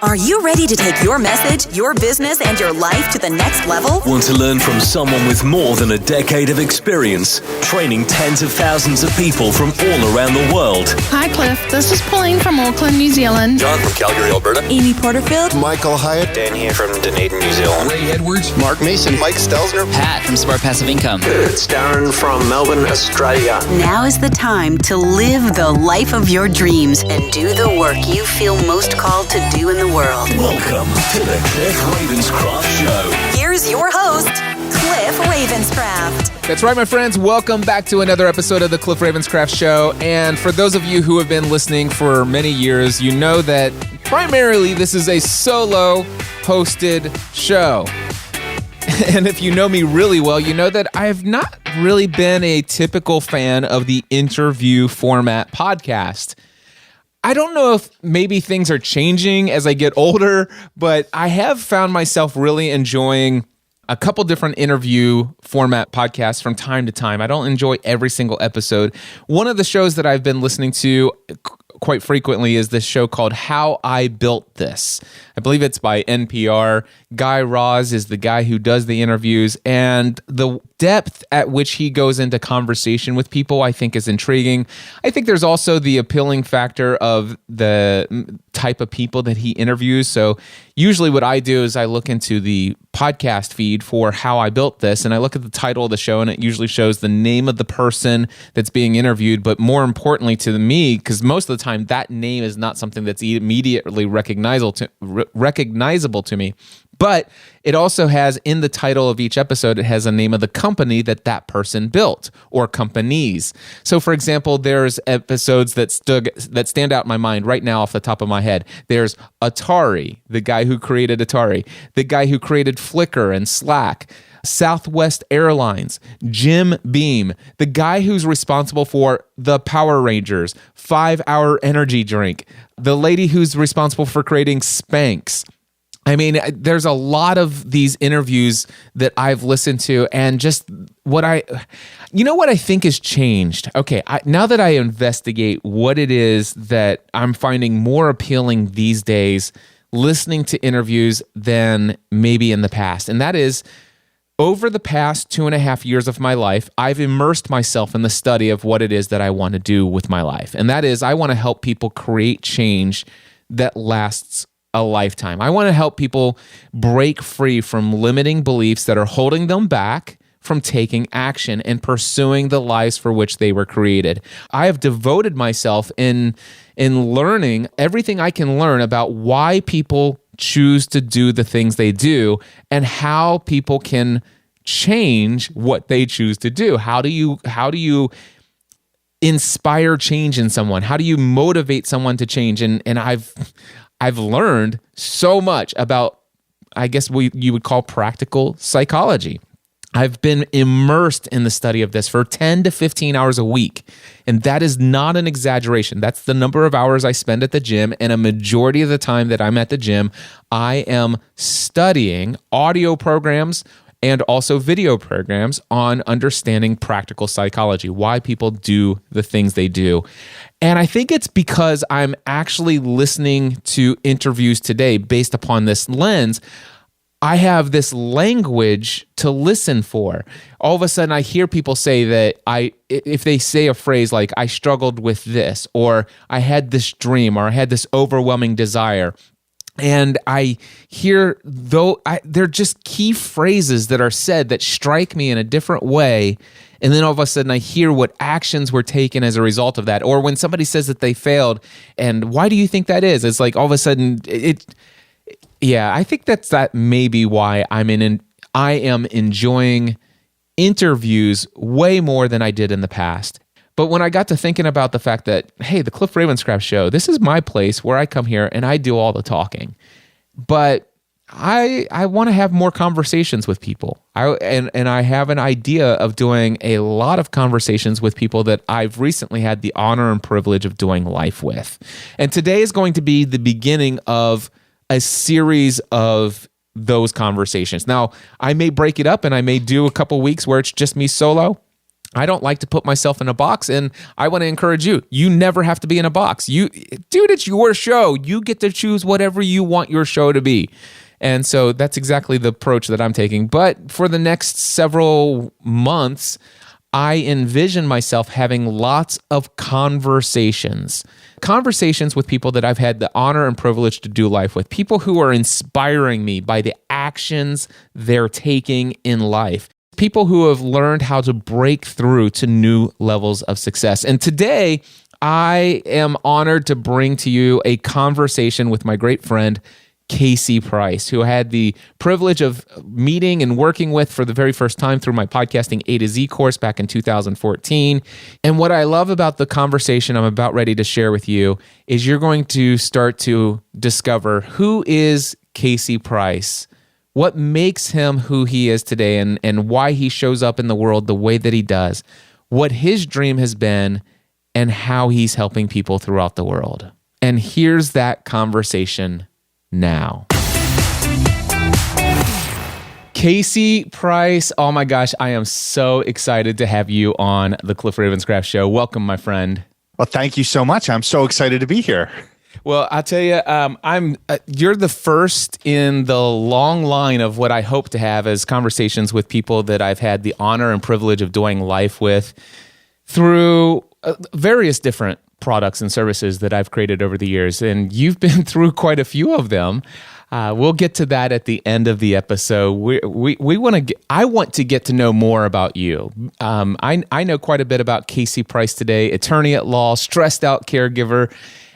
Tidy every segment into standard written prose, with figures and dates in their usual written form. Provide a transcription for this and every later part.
Are you ready to take your message, your business, and your life to the next level? Want to learn from someone with more than a decade of experience, training tens of thousands of people from all around the world? Hi, Cliff. This is Pauline from Auckland, New Zealand. John from Calgary, Alberta. Amy Porterfield. Michael Hyatt. Dan here from Dunedin, New Zealand. Ray Edwards. Mark Mason. Mike Stelzner. Pat from Smart Passive Income. It's Darren from Melbourne, Australia. Now is the time to live the life of your dreams and do the work you feel most called to do in the world. Welcome to the Cliff Ravenscraft Show. Here's your host, Cliff Ravenscraft. That's right, my friends. Welcome back to another episode of the Cliff Ravenscraft Show. And for those of you who have been listening for many years, you know that primarily this is a solo hosted show. And if you know me really well, you know that I have not really been a typical fan of the interview format podcast. I don't know if maybe things are changing as I get older, but I have found myself really enjoying a couple different interview format podcasts from time to time. I don't enjoy every single episode. One of the shows that I've been listening to quite frequently is this show called How I Built This. I believe it's by NPR. Guy Raz is the guy who does the interviews, and the depth at which he goes into conversation with people I think is intriguing. I think there's also the appealing factor of the type of people that he interviews. So usually what I do is I look into the podcast feed for How I Built This, and I look at the title of the show, and it usually shows the name of the person that's being interviewed. But more importantly to me, because most of the time that name is not something that's immediately recognizable to me, but it also has in the title of each episode, it has a name of the company that person built or companies. So for example, there's episodes that stand out in my mind right now off the top of my head. There's Atari, the guy who created Atari, the guy who created Flickr and Slack, Southwest Airlines, Jim Beam, the guy who's responsible for the Power Rangers, 5-Hour Energy Drink, the lady who's responsible for creating Spanx. I mean, there's a lot of these interviews that I've listened to, and just what I think has changed. Okay, now that I investigate what it is that I'm finding more appealing these days, listening to interviews than maybe in the past, and that is, over the past 2.5 years of my life, I've immersed myself in the study of what it is that I want to do with my life. And that is, I want to help people create change that lasts a lifetime. I want to help people break free from limiting beliefs that are holding them back from taking action and pursuing the lives for which they were created. I have devoted myself in learning everything I can learn about why people choose to do the things they do and how people can change what they choose to do. How do you inspire change in someone? How do you motivate someone to change? And I've learned so much about, I guess you would call practical psychology. I've been immersed in the study of this for 10 to 15 hours a week. And that is not an exaggeration. That's the number of hours I spend at the gym. And a majority of the time that I'm at the gym, I am studying audio programs and also video programs on understanding practical psychology, why people do the things they do. And I think it's because I'm actually listening to interviews today based upon this lens. I have this language to listen for. All of a sudden, I hear people say that if they say a phrase like, I struggled with this, or I had this dream, or I had this overwhelming desire, and I hear, they're just key phrases that are said that strike me in a different way. And then all of a sudden I hear what actions were taken as a result of that. Or when somebody says that they failed, and why do you think that is? It's like all of a sudden I think that may be why I am enjoying interviews way more than I did in the past. But when I got to thinking about the fact that, hey, the Cliff Ravenscraft Show, this is my place where I come here and I do all the talking. But I want to have more conversations with people. And I have an idea of doing a lot of conversations with people that I've recently had the honor and privilege of doing life with. And today is going to be the beginning of a series of those conversations. Now, I may break it up and I may do a couple weeks where it's just me solo. I don't like to put myself in a box, and I want to encourage you. You never have to be in a box. Dude, it's your show. You get to choose whatever you want your show to be. And so that's exactly the approach that I'm taking. But for the next several months, I envision myself having lots of conversations with people that I've had the honor and privilege to do life with, people who are inspiring me by the actions they're taking in life, people who have learned how to break through to new levels of success. And today, I am honored to bring to you a conversation with my great friend, Casey Price, who I had the privilege of meeting and working with for the very first time through my podcasting A to Z course back in 2014. And what I love about the conversation I'm about ready to share with you is you're going to start to discover who is Casey Price, what makes him who he is today, and why he shows up in the world the way that he does, what his dream has been, and how he's helping people throughout the world. And here's that conversation now. Casey Price, oh my gosh, I am so excited to have you on the Cliff Ravenscraft Show. Welcome, my friend. Well, thank you so much. I'm so excited to be here. Well, I'll tell you, you're the first in the long line of what I hope to have as conversations with people that I've had the honor and privilege of doing life with through various different products and services that I've created over the years. And you've been through quite a few of them. We'll get to that at the end of the episode. I want to get to know more about you. I know quite a bit about Casey Price today, attorney at law, stressed out caregiver.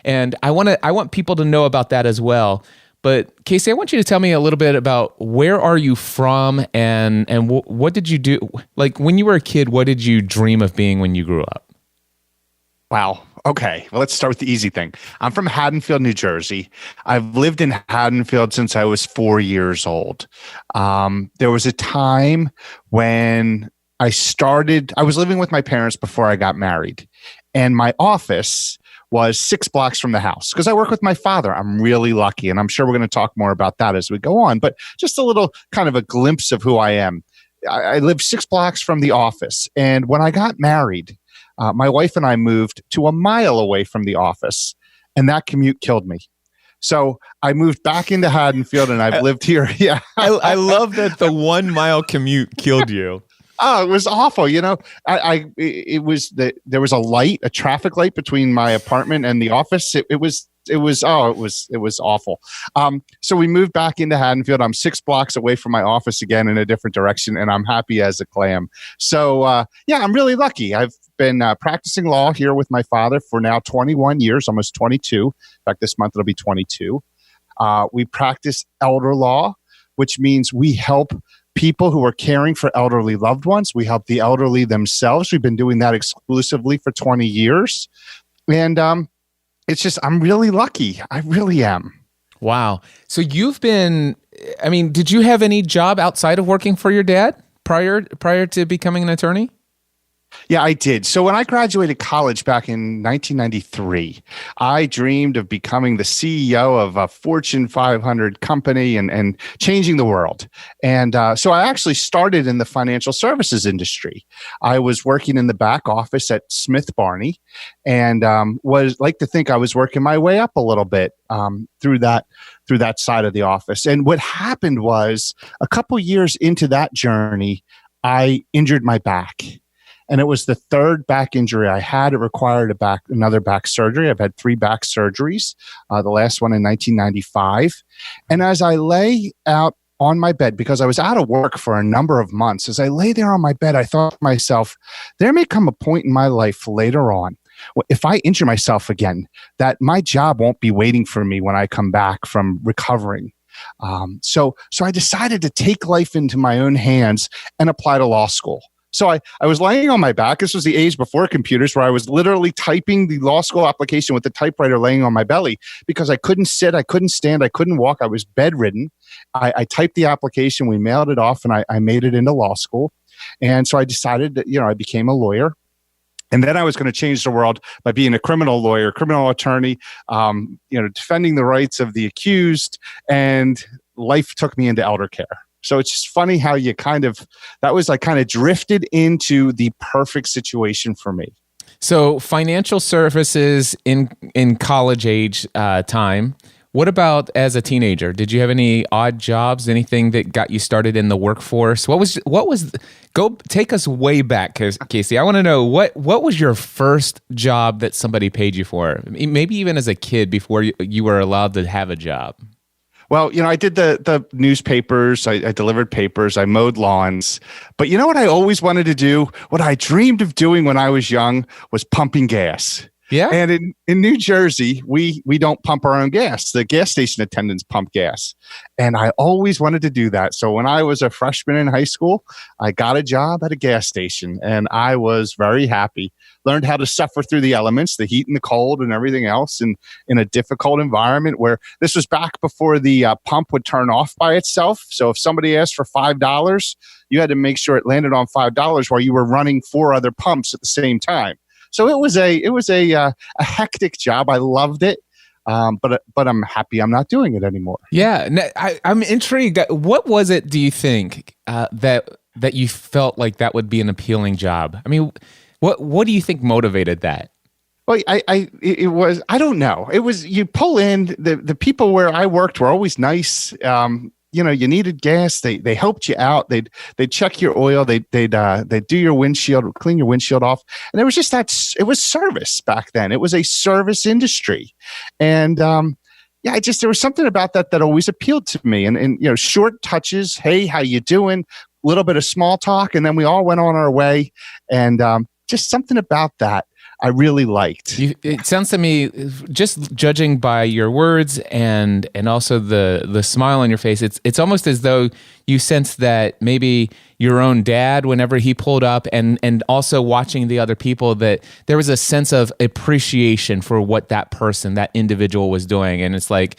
And I want people to know about that as well. But Casey, I want you to tell me a little bit about where are you from and what did you do? Like when you were a kid, what did you dream of being when you grew up? Wow. Okay. Well, let's start with the easy thing. I'm from Haddonfield, New Jersey. I've lived in Haddonfield since I was 4 years old. There was a time when I was living with my parents before I got married, and my office was 6 blocks from the house because I work with my father. I'm really lucky, and I'm sure we're going to talk more about that as we go on, but just a little kind of a glimpse of who I am. I live 6 blocks from the office, and when I got married, my wife and I moved to a mile away from the office, and that commute killed me. So I moved back into Haddonfield, and I've lived here. Yeah, I love that the 1 mile commute killed you. Oh, it was awful. You know, there was a traffic light between my apartment and the office. It was awful. So we moved back into Haddonfield. I'm 6 blocks away from my office again in a different direction, and I'm happy as a clam. So I'm really lucky. I've been practicing law here with my father for now 21 years, almost 22. In fact, this month it'll be 22. We practice elder law, which means we help people who are caring for elderly loved ones. We help the elderly themselves. We've been doing that exclusively for 20 years. And it's just, I'm really lucky. I really am. Wow. So did you have any job outside of working for your dad prior to becoming an attorney? Yeah, I did. So when I graduated college back in 1993, I dreamed of becoming the CEO of a Fortune 500 company and changing the world. And so I actually started in the financial services industry. I was working in the back office at Smith Barney and was like to think I was working my way up a little bit through that side of the office. And what happened was a couple years into that journey, I injured my back. And it was the third back injury I had. It required another back surgery. I've had 3 back surgeries, the last one in 1995. And as I lay out on my bed, because I was out of work for a number of months, as I lay there on my bed, I thought to myself, there may come a point in my life later on, if I injure myself again, that my job won't be waiting for me when I come back from recovering. So I decided to take life into my own hands and apply to law school. So I was laying on my back. This was the age before computers where I was literally typing the law school application with the typewriter laying on my belly because I couldn't sit, I couldn't stand, I couldn't walk. I was bedridden. I typed the application, we mailed it off, and I made it into law school. And so I decided that, I became a lawyer. And then I was going to change the world by being a criminal lawyer, criminal attorney, defending the rights of the accused. And life took me into elder care. So it's just funny how that was like kind of drifted into the perfect situation for me. So financial services in college age time. What about as a teenager? Did you have any odd jobs? Anything that got you started in the workforce? Go take us way back, Casey. I want to know what was your first job that somebody paid you for? Maybe even as a kid before you were allowed to have a job. Well, I did the newspapers. I delivered papers. I mowed lawns. But you know what I always wanted to do? What I dreamed of doing when I was young was pumping gas. Yeah. And in New Jersey, we don't pump our own gas. The gas station attendants pump gas. And I always wanted to do that. So when I was a freshman in high school, I got a job at a gas station and I was very happy. Learned how to suffer through the elements, the heat and the cold and everything else in a difficult environment where this was back before the pump would turn off by itself. So if somebody asked for $5, you had to make sure it landed on $5 while you were running 4 other pumps at the same time. So it was a hectic job. I loved it, but I'm happy I'm not doing it anymore. Yeah, I'm intrigued. What was it? Do you think that you felt like that would be an appealing job? I mean, what do you think motivated that? Well, it was, I don't know. It was, you pull in the people where I worked were always nice. You needed gas. They helped you out. They'd check your oil. They'd do your windshield, clean your windshield off. And there was just it was service back then. It was a service industry. And, there was something about that always appealed to me. And short touches. Hey, how you doing? A little bit of small talk. And then we all went on our way. And, just something about that I really liked. It sounds to me, just judging by your words and also the smile on your face, it's almost as though you sense that maybe your own dad, whenever he pulled up, and also watching the other people, that there was a sense of appreciation for what that person, that individual was doing. And it's like,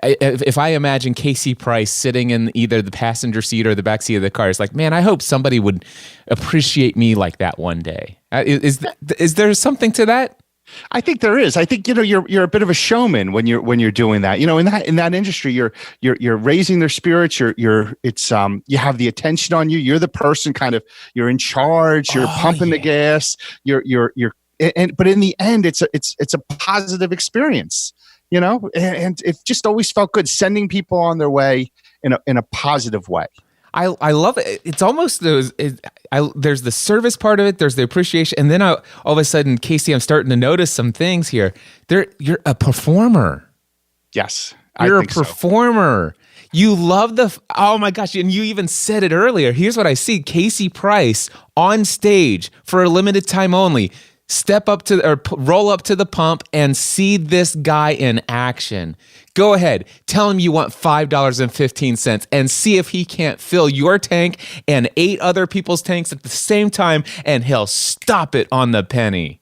if I imagine Casey Price sitting in either the passenger seat or the back seat of the car, it's like, man, I hope somebody would appreciate me like that one day. Is there something to that? I think there is. I think you're a bit of a showman when you're doing that. In that industry, you're raising their spirits. You have the attention on you. You're the person you're in charge. You're pumping the gas. But in the end, it's a positive experience. And it just always felt good sending people on their way in a positive way. I love it. It's almost there's the service part of it. There's the appreciation, and then all of a sudden, Casey, I'm starting to notice some things here. You're a performer. Yes, you're a performer. So. You love oh my gosh, and you even said it earlier. Here's what I see: Casey Price on stage for a limited time only. Roll up to the pump and see this guy in action. Go ahead, tell him you want $5.15 and see if he can't fill your tank and 8 other people's tanks at the same time, and he'll stop it on the penny.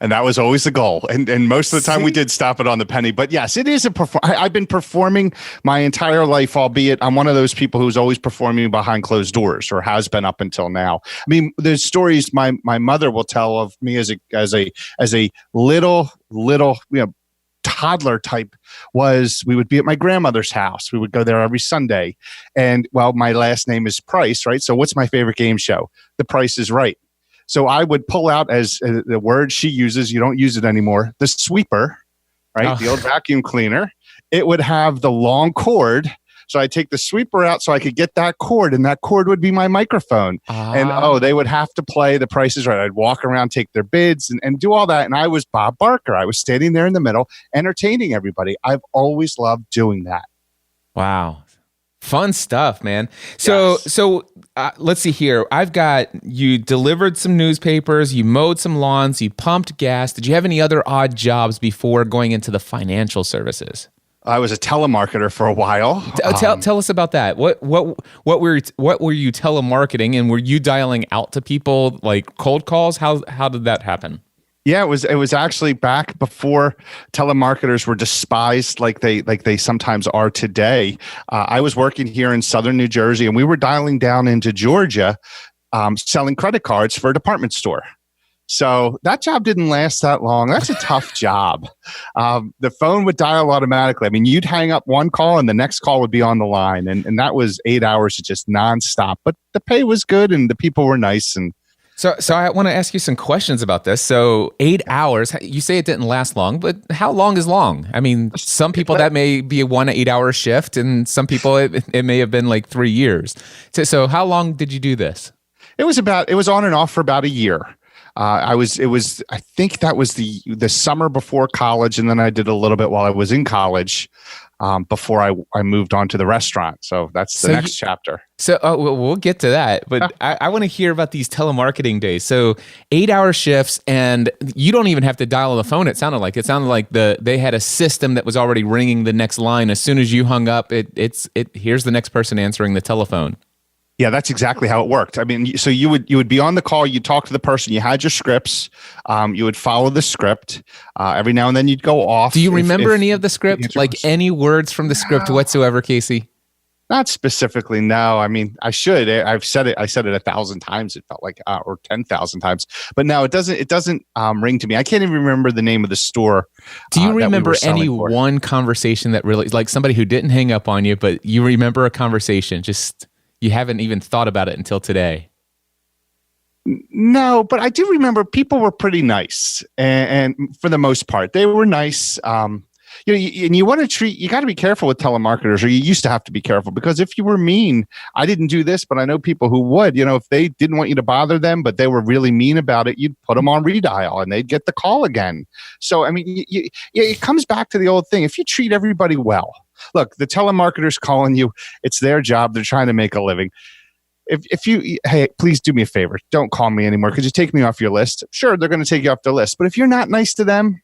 And that was always the goal. And most of the time we did stop it on the penny. But yes, it is I've been performing my entire life, albeit I'm one of those people who's always performing behind closed doors, or has been up until now. I mean, there's stories my mother will tell of me as a little toddler type. We would be at my grandmother's house. We would go there every Sunday. And my last name is Price, right? So what's my favorite game show? The Price is Right. So I would pull out, as the word she uses, you don't use it anymore, the sweeper, right? Oh. The old vacuum cleaner. It would have the long cord. So I'd take the sweeper out so I could get that cord, and that cord would be my microphone. And they would have to play The Price is Right. I'd walk around, take their bids, and do all that. And I was Bob Barker. I was standing there in the middle, entertaining everybody. I've always loved doing that. Wow. Fun stuff, man. So let's see here. I've got, you delivered some newspapers, you mowed some lawns, you pumped gas. Did you have any other odd jobs before going into the financial services? I was a telemarketer for a while. Tell us about that. What were you telemarketing, and were you dialing out to people like cold calls? How did that happen? Yeah, it was actually back before telemarketers were despised like they sometimes are today. I was working here in southern New Jersey, and we were dialing down into Georgia, selling credit cards for a department store. So that job didn't last that long. That's a tough job. The phone would dial automatically. I mean, you'd hang up one call and the next call would be on the line. And that was 8 hours of just nonstop. But the pay was good and the people were nice. And So I want to ask you some questions about this. So 8 hours, you say it didn't last long, but how long is long? I mean, some people that may be a 1 8 hour shift, and some people it may have been like 3 years. So how long did you do this? it was on and off for about a year. I think that was the summer before college, and then I did a little bit while I was in college before I moved on to the restaurant. So that's the next chapter. So we'll get to that, but I want to hear about these telemarketing days. So 8 hour shifts, and you don't even have to dial on the phone. It sounded like they had a system that was already ringing the next line. As soon as you hung up, here's the next person answering the telephone. Yeah, that's exactly how it worked. I mean, so you would be on the call, you'd talk to the person, you had your scripts, you would follow the script. Every now and then you'd go off. Do you remember any of the script? Like any words from the script whatsoever, Casey? Not specifically, no. I mean, I should. I said it 1,000 times. It felt like, or 10,000 times. But no, it doesn't ring to me. I can't even remember the name of the store. Do you remember any one conversation that really, like somebody who didn't hang up on you, but you remember a conversation? Just you haven't even thought about it until today. No, but I do remember people were pretty nice, and for the most part, they were nice. And you want to you got to be careful with telemarketers, or you used to have to be careful, because if you were mean, I didn't do this, but I know people who would, if they didn't want you to bother them, but they were really mean about it, you'd put them on redial and they'd get the call again. So, I mean, it comes back to the old thing. If you treat everybody well, look, the telemarketer's calling you, it's their job. They're trying to make a living. If you, hey, please do me a favor. Don't call me anymore. Could you take me off your list? Sure, they're going to take you off the list. But if you're not nice to them,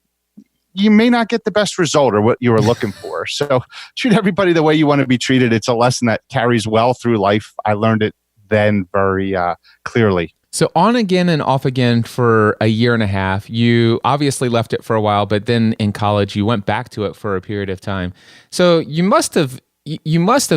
you may not get the best result or what you were looking for. So treat everybody the way you want to be treated. It's a lesson that carries well through life. I learned it then very clearly. So on again and off again for a year and a half. You obviously left it for a while, but then in college you went back to it for a period of time. So you must have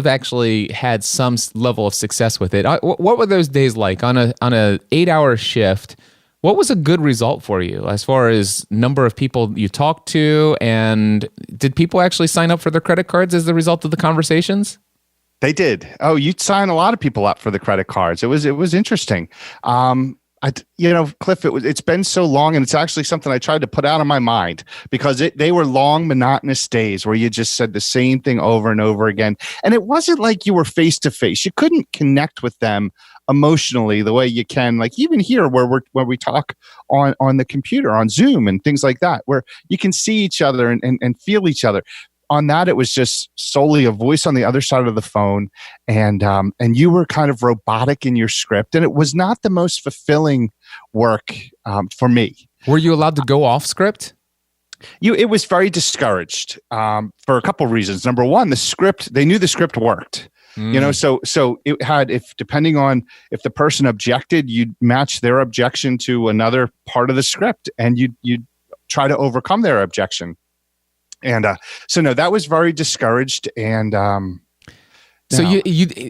actually had some level of success with it. What were those days like on a 8 hour shift? What was a good result for you as far as number of people you talked to, and did people actually sign up for their credit cards as the result of the conversations? They did. Oh, you'd sign a lot of people up for the credit cards. It was interesting. Cliff, it's been so long, and it's actually something I tried to put out of my mind, because they were long, monotonous days where you just said the same thing over and over again. And it wasn't like you were face to face. You couldn't connect with them emotionally the way you can, like even here where we talk on the computer, on Zoom and things like that, where you can see each other and feel each other. On that, it was just solely a voice on the other side of the phone, and you were kind of robotic in your script, and it was not the most fulfilling work for me. Were you allowed to go off script? It was very discouraged for a couple of reasons. Number one, they knew the script worked. So it had, depending on if the person objected, you'd match their objection to another part of the script, and you'd try to overcome their objection. And so no, that was very discouraged. And so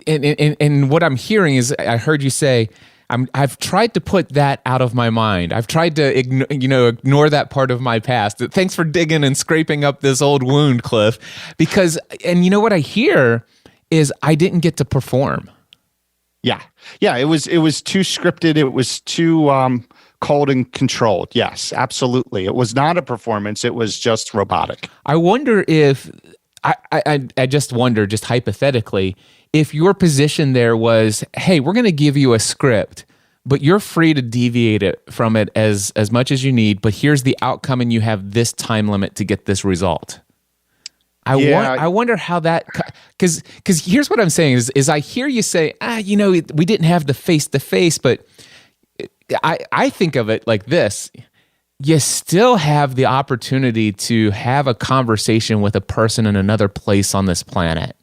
and what I'm hearing is, I heard you say, I've tried to put that out of my mind. I've tried to ignore that part of my past. Thanks for digging and scraping up this old wound, Cliff. Because, and you know what I hear is, I didn't get to perform. Yeah. It was too scripted. It was too cold and controlled. Yes, absolutely. It was not a performance. It was just robotic. I wonder if, I just wonder, just hypothetically, if your position there was, hey, we're going to give you a script, but you're free to deviate from it as much as you need, but here's the outcome, and you have this time limit to get this result. I wonder how that, because here's what I'm saying is I hear you say, we didn't have the face-to-face, but I think of it like this. You still have the opportunity to have a conversation with a person in another place on this planet.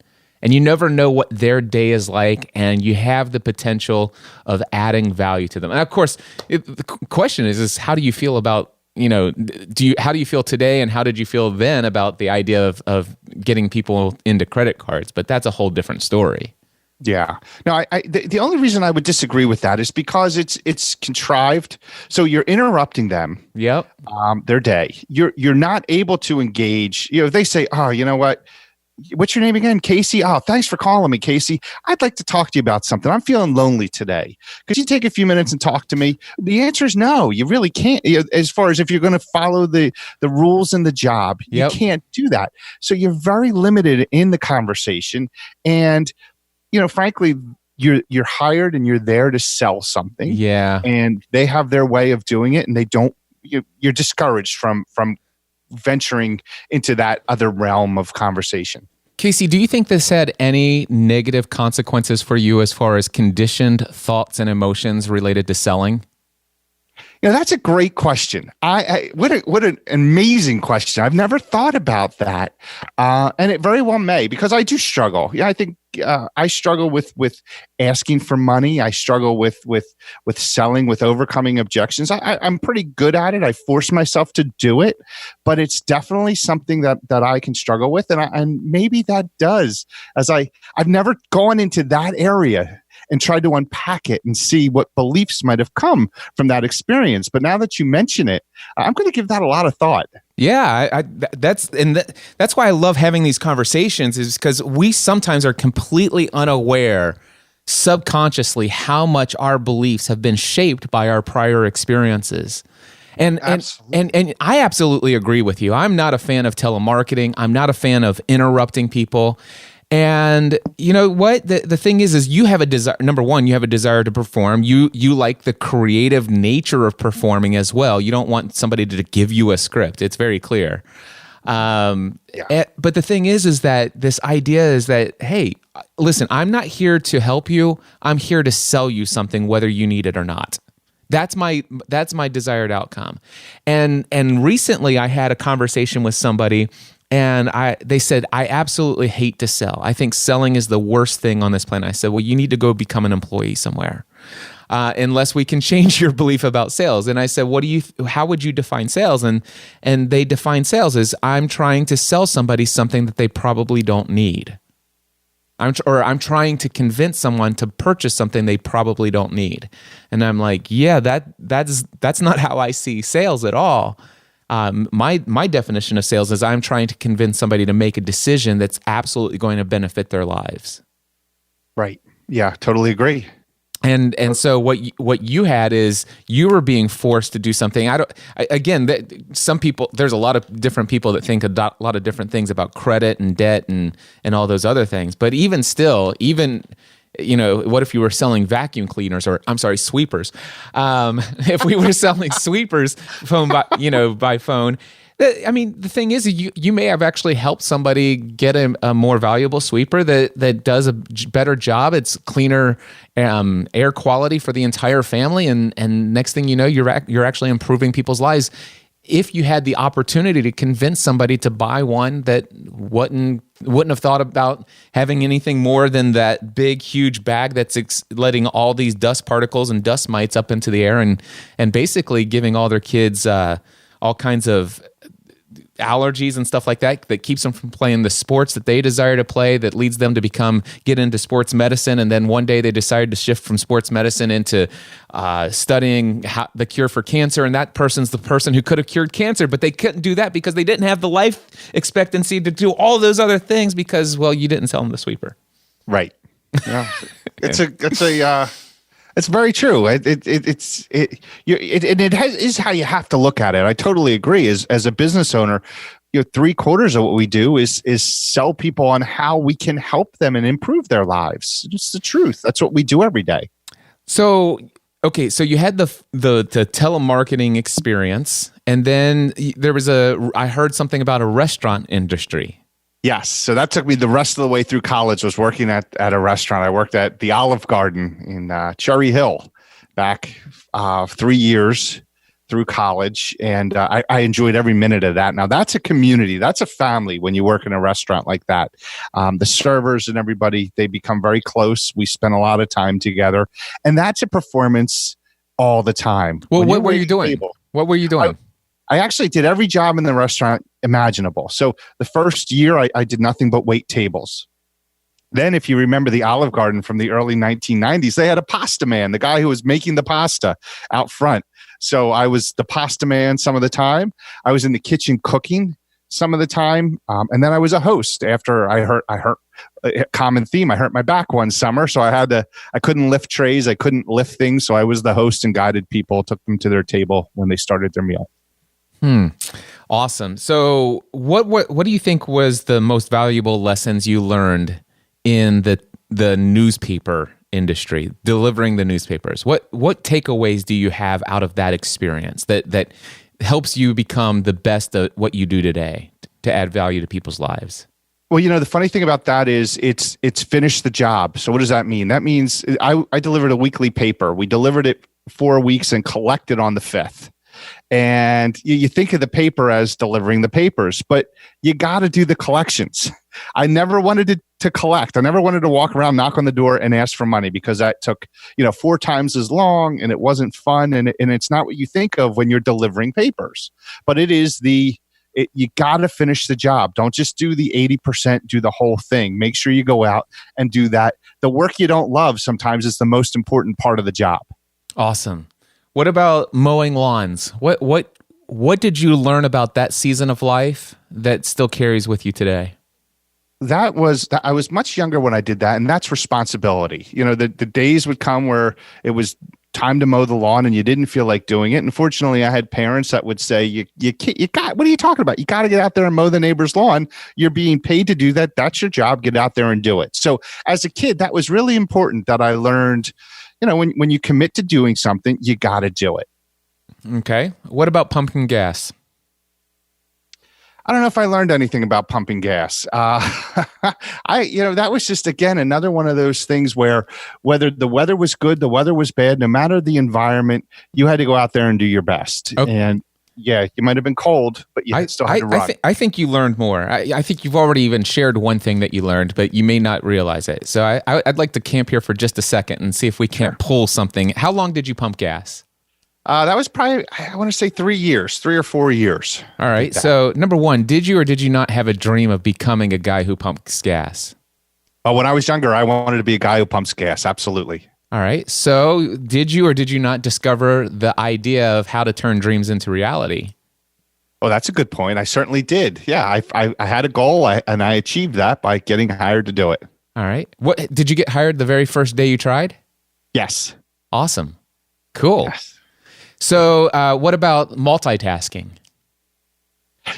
And you never know what their day is like, and you have the potential of adding value to them. And of course, the question is how do you feel about, how do you feel today, and how did you feel then about the idea of getting people into credit cards? But that's a whole different story. Yeah. No, the only reason I would disagree with that is because it's contrived. So you're interrupting them. Yep. Their day. You're not able to engage. If they say, "Oh, you know what? What's your name again? Casey. Oh, thanks for calling me, Casey. I'd like to talk to you about something. I'm feeling lonely today. Could you take a few minutes and talk to me?" The answer is no. You really can't. As far as if you're going to follow the rules in the job, you can't do that. So you're very limited in the conversation. And frankly, you're hired and you're there to sell something. Yeah. And they have their way of doing it, and they don't. You're discouraged from venturing into that other realm of conversation. Casey, do you think this had any negative consequences for you as far as conditioned thoughts and emotions related to selling? That's a great question. What an amazing question. I've never thought about that, and it very well may, because I do struggle. Yeah, I think I struggle with asking for money. I struggle with selling, with overcoming objections. I'm pretty good at it. I force myself to do it, but it's definitely something that I can struggle with, and maybe that does. I've never gone into that area and tried to unpack it and see what beliefs might have come from that experience. But now that you mention it, I'm going to give that a lot of thought. Yeah, that's why I love having these conversations, is because we sometimes are completely unaware subconsciously how much our beliefs have been shaped by our prior experiences. And I absolutely agree with you. I'm not a fan of telemarketing. I'm not a fan of interrupting people. And you know what? The thing is you have a desire. Number one, you have a desire to perform. You like the creative nature of performing as well. You don't want somebody to give you a script. It's very clear. But the thing is that this idea is that, hey, listen, I'm not here to help you. I'm here to sell you something, whether you need it or not. That's my desired outcome. And recently I had a conversation with somebody, and they said, I absolutely hate to sell. I think selling is the worst thing on this planet. I said, well, you need to go become an employee somewhere, unless we can change your belief about sales. And I said, how would you define sales? And they define sales as, I'm trying to sell somebody something that they probably don't need. I'm trying to convince someone to purchase something they probably don't need. And I'm like, yeah, that's not how I see sales at all. My definition of sales is I'm trying to convince somebody to make a decision that's absolutely going to benefit their lives. Right. Yeah, totally agree. And so what you had is you were being forced to do something. Some people, there's a lot of different people that think a lot of different things about credit and debt and all those other things. But even still, what if you were selling vacuum cleaners, or I'm sorry, sweepers? If we were selling sweepers by phone, I mean, the thing is, you may have actually helped somebody get a more valuable sweeper that does a better job. It's cleaner air quality for the entire family, and next thing you know, you're actually improving people's lives. If you had the opportunity to convince somebody to buy one that wouldn't have thought about having anything more than that big, huge bag that's letting all these dust particles and dust mites up into the air, and basically giving all their kids all kinds of allergies and stuff like that keeps them from playing the sports that they desire to play, that leads them to get into sports medicine, and then one day they decide to shift from sports medicine into studying the cure for cancer, and that person's the person who could have cured cancer, but they couldn't do that because they didn't have the life expectancy to do all those other things because, well, you didn't sell them the sweeper. Right. Yeah. It's very true. Is how you have to look at it. I totally agree. As a business owner, 3/4 of what we do is sell people on how we can help them and improve their lives. It's the truth. That's what we do every day. So, okay, so you had the telemarketing experience, and then there was I heard something about a restaurant industry. Yes. So that took me the rest of the way through college. Was working at a restaurant. I worked at the Olive Garden in Cherry Hill back 3 years through college. And I enjoyed every minute of that. Now, that's a community. That's a family when you work in a restaurant like that. The servers and everybody, they become very close. We spend a lot of time together. And that's a performance all the time. Well, what were you doing? What were you doing? I actually did every job in the restaurant imaginable. So the first year, I did nothing but wait tables. Then, if you remember the Olive Garden from the early 1990s, they had a pasta man, the guy who was making the pasta out front. So I was the pasta man some of the time. I was in the kitchen cooking some of the time. And then I was a host after I hurt a common theme. I hurt my back one summer. So I couldn't lift trays. I couldn't lift things. So I was the host and guided people, took them to their table when they started their meal. Awesome. So what do you think was the most valuable lessons you learned in the newspaper industry, delivering the newspapers? What takeaways do you have out of that experience that helps you become the best at what you do today to add value to people's lives? Well, the funny thing about that is it's finished the job. So what does that mean? That means I delivered a weekly paper. We delivered it 4 weeks and collected on the 5th. And you think of the paper as delivering the papers, but you got to do the collections. I never wanted to collect. I never wanted to walk around, knock on the door and ask for money, because that took, 4 times as long and it wasn't fun. And it's not what you think of when you're delivering papers, but it is you got to finish the job. Don't just do the 80%, do the whole thing. Make sure you go out and do that. The work you don't love sometimes is the most important part of the job. Awesome. What about mowing lawns? What did you learn about that season of life that still carries with you today? I was much younger when I did that, and that's responsibility. The days would come where it was time to mow the lawn and you didn't feel like doing it. And fortunately, I had parents that would say, you got, what are you talking about? You got to get out there and mow the neighbor's lawn. You're being paid to do that. That's your job. Get out there and do it. So as a kid, that was really important that I learned, when you commit to doing something, you got to do it. Okay. What about pumping gas? I don't know if I learned anything about pumping gas. That was just, again, another one of those things where whether the weather was good, the weather was bad, no matter the environment, you had to go out there and do your best. Okay. And yeah, you might have been cold, but you still had to run. I think you learned more. I think you've already even shared one thing that you learned, but you may not realize it. So I'd like to camp here for just a second and see if we can't pull something. How long did you pump gas? That was probably, I want to say 3 or 4 years. All right. So number one, did you or did you not have a dream of becoming a guy who pumps gas? When I was younger, I wanted to be a guy who pumps gas. Absolutely. All right. So did you or did you not discover the idea of how to turn dreams into reality? Oh, that's a good point. I certainly did. Yeah, I had a goal and I achieved that by getting hired to do it. All right. What did you get hired the very first day you tried? Yes. Awesome. Cool. Yes. So what about multitasking?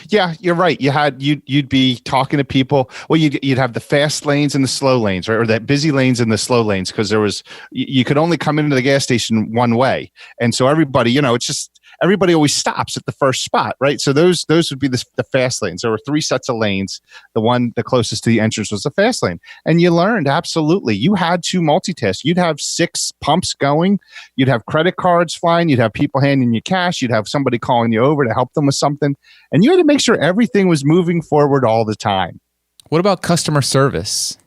Yeah, you're right. You'd be talking to people. Well, you'd have the fast lanes and the slow lanes, right? Or the busy lanes and the slow lanes, because you could only come into the gas station one way, and so everybody, it's just everybody always stops at the first spot, right? So those would be the fast lanes. There were 3 sets of lanes. The closest to the entrance was the fast lane, and you learned absolutely you had to multitask. You'd have 6 pumps going. You'd have credit cards flying. You'd have people handing you cash. You'd have somebody calling you over to help them with something, and you had to make sure everything was moving forward all the time. What about customer service?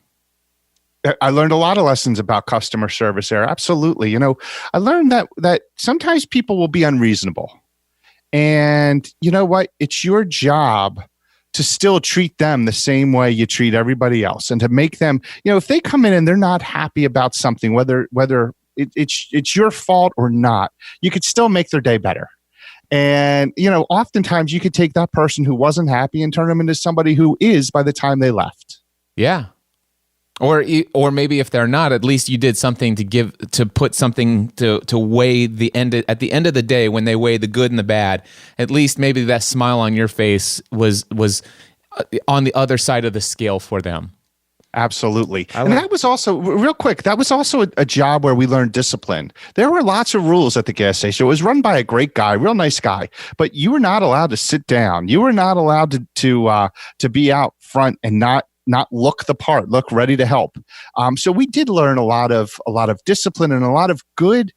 I learned a lot of lessons about customer service there. Absolutely. I learned that sometimes people will be unreasonable. And you know what? It's your job to still treat them the same way you treat everybody else, and to make them, if they come in and they're not happy about something, whether it's your fault or not, you could still make their day better. And, oftentimes you could take that person who wasn't happy and turn them into somebody who is by the time they left. Yeah. Or maybe if they're not, at least you did something to put something to weigh at the end of the day, when they weigh the good and the bad, at least maybe that smile on your face was on the other side of the scale for them. Absolutely. And that was also, real quick, that was also a job where we learned discipline. There were lots of rules at the gas station. It was run by a great guy, real nice guy, but you were not allowed to sit down. You were not allowed to be out front and not look the part, look ready to help. So we did learn a lot of discipline, and a lot of good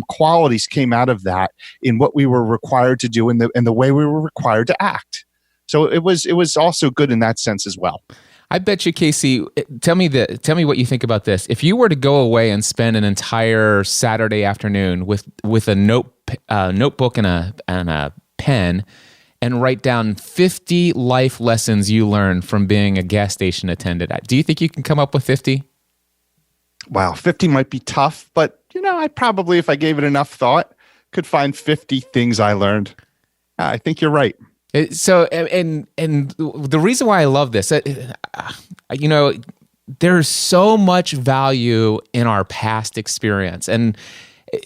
qualities came out of that in what we were required to do and the way we were required to act. So it was also good in that sense as well. I bet you, Casey, tell me what you think about this. If you were to go away and spend an entire Saturday afternoon with a notebook and a pen, and write down 50 life lessons you learned from being a gas station attendant. Do you think you can come up with 50? Wow, 50 might be tough, but I probably, if I gave it enough thought, could find 50 things I learned. I think you're right. So, and the reason why I love this, there's so much value in our past experience. And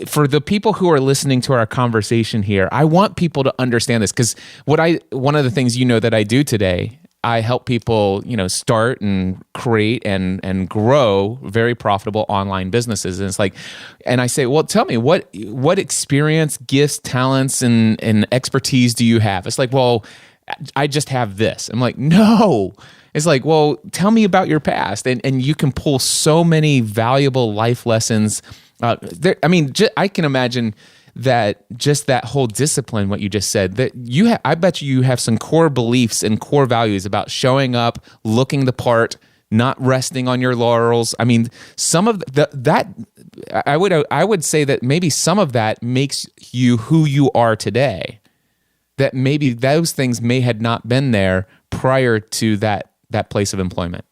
for the people who are listening to our conversation here, I want people to understand this, because one of the things that I do today, I help people, start and create and grow very profitable online businesses. And it's like, and I say, well, tell me what experience, gifts, talents, and expertise do you have? It's like, well, I just have this. I'm like, no. It's like, well, tell me about your past. And you can pull so many valuable life lessons. I can imagine that just that whole discipline, what you just said, that I bet you have some core beliefs and core values about showing up, looking the part, not resting on your laurels. I mean, some of that I would say that maybe some of that makes you who you are today. That maybe those things may had not been there prior to that place of employment.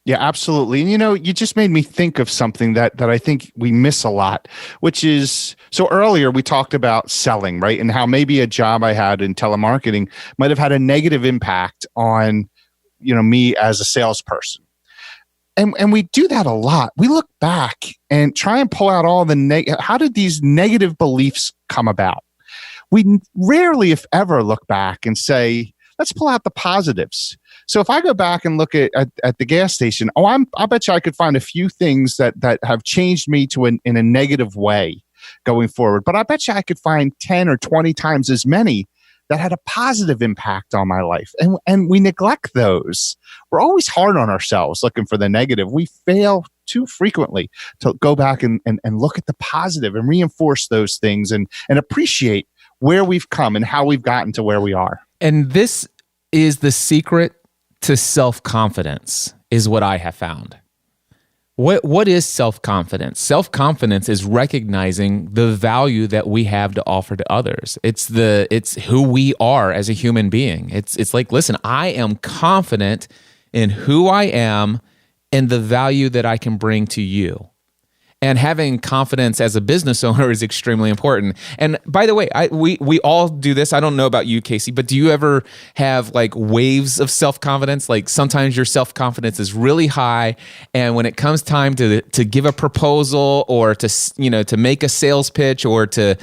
Yeah, absolutely. And you just made me think of something that I think we miss a lot, which is, so earlier we talked about selling, right? And how maybe a job I had in telemarketing might have had a negative impact on, me as a salesperson. And we do that a lot. We look back and try and pull out all how did these negative beliefs come about? We rarely, if ever, look back and say, let's pull out the positives. So if I go back and look at the gas station, I bet you I could find a few things that have changed me in a negative way going forward. But I bet you I could find 10 or 20 times as many that had a positive impact on my life. And we neglect those. We're always hard on ourselves looking for the negative. We fail too frequently to go back and look at the positive and reinforce those things and appreciate where we've come and how we've gotten to where we are. And this is the secret to self-confidence, is what I have found. What is self-confidence? Self-confidence is recognizing the value that we have to offer to others. It's who we are as a human being. It's like, listen, I am confident in who I am and the value that I can bring to you. And having confidence as a business owner is extremely important. And by the way, we all do this. I don't know about you, Casey, but do you ever have like waves of self-confidence? Like sometimes your self-confidence is really high, and when it comes time to give a proposal or to make a sales pitch or to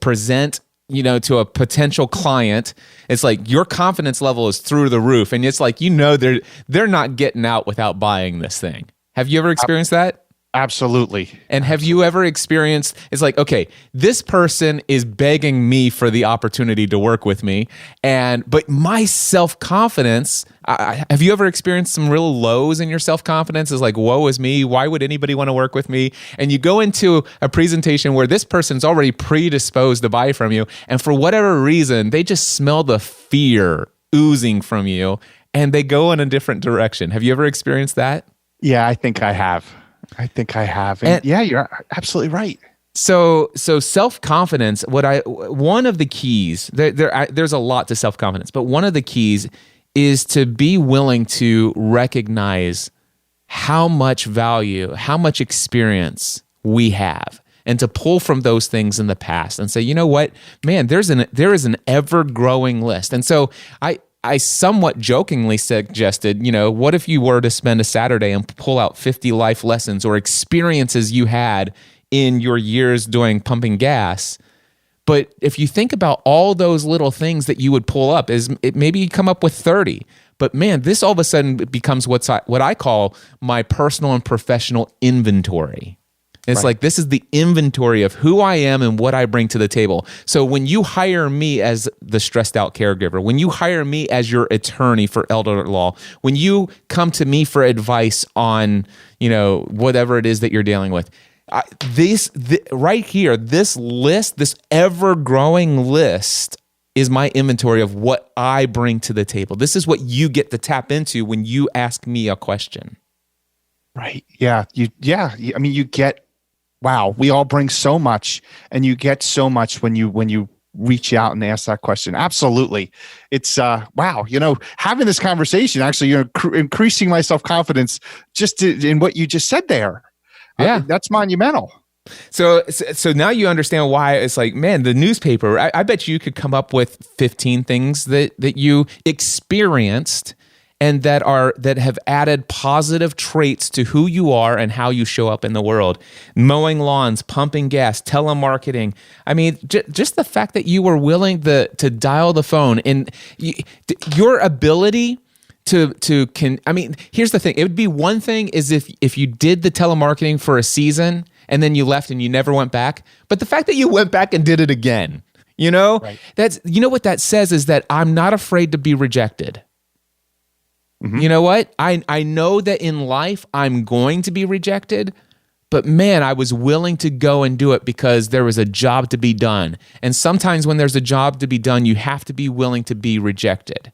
present to a potential client, it's like your confidence level is through the roof, and it's like they're not getting out without buying this thing. Have you ever experienced that? Absolutely. And have you ever experienced, it's like, okay, this person is begging me for the opportunity to work with me, but my self-confidence, have you ever experienced some real lows in your self-confidence? It's like, woe is me, why would anybody want to work with me? And you go into a presentation where this person's already predisposed to buy from you, and for whatever reason, they just smell the fear oozing from you, and they go in a different direction. Have you ever experienced that? Yeah, I think I have. And yeah, you're absolutely right. So self-confidence, one of the keys, there's a lot to self-confidence, but one of the keys is to be willing to recognize how much value, how much experience we have, and to pull from those things in the past and say, you know what, man, there is an ever-growing list. And so I somewhat jokingly suggested, what if you were to spend a Saturday and pull out 50 life lessons or experiences you had in your years doing pumping gas? But if you think about all those little things that you would pull up, maybe you come up with 30. But man, this all of a sudden becomes what I call my personal and professional inventory. It's like, this is the inventory of who I am and what I bring to the table. So when you hire me as the stressed out caregiver, when you hire me as your attorney for elder law, when you come to me for advice on, whatever it is that you're dealing with, right here, this list, this ever-growing list is my inventory of what I bring to the table. This is what you get to tap into when you ask me a question. Right. Yeah. You get, wow, we all bring so much, and you get so much when you reach out and ask that question. Absolutely. It's wow, having this conversation, actually, increasing my self-confidence just in what you just said there. Yeah. That's monumental. So now you understand why it's like, man, the newspaper, I bet you could come up with 15 things that you experienced and that have added positive traits to who you are and how you show up in the world. Mowing lawns, pumping gas, telemarketing. I mean, just the fact that you were willing to dial the phone, and your ability I mean, here's the thing. It would be one thing is if you did the telemarketing for a season and then you left and you never went back. But the fact that you went back and did it again, right. That's, what that says is that I'm not afraid to be rejected. Mm-hmm. You know what? I know that in life I'm going to be rejected, but man, I was willing to go and do it because there was a job to be done. And sometimes when there's a job to be done, you have to be willing to be rejected.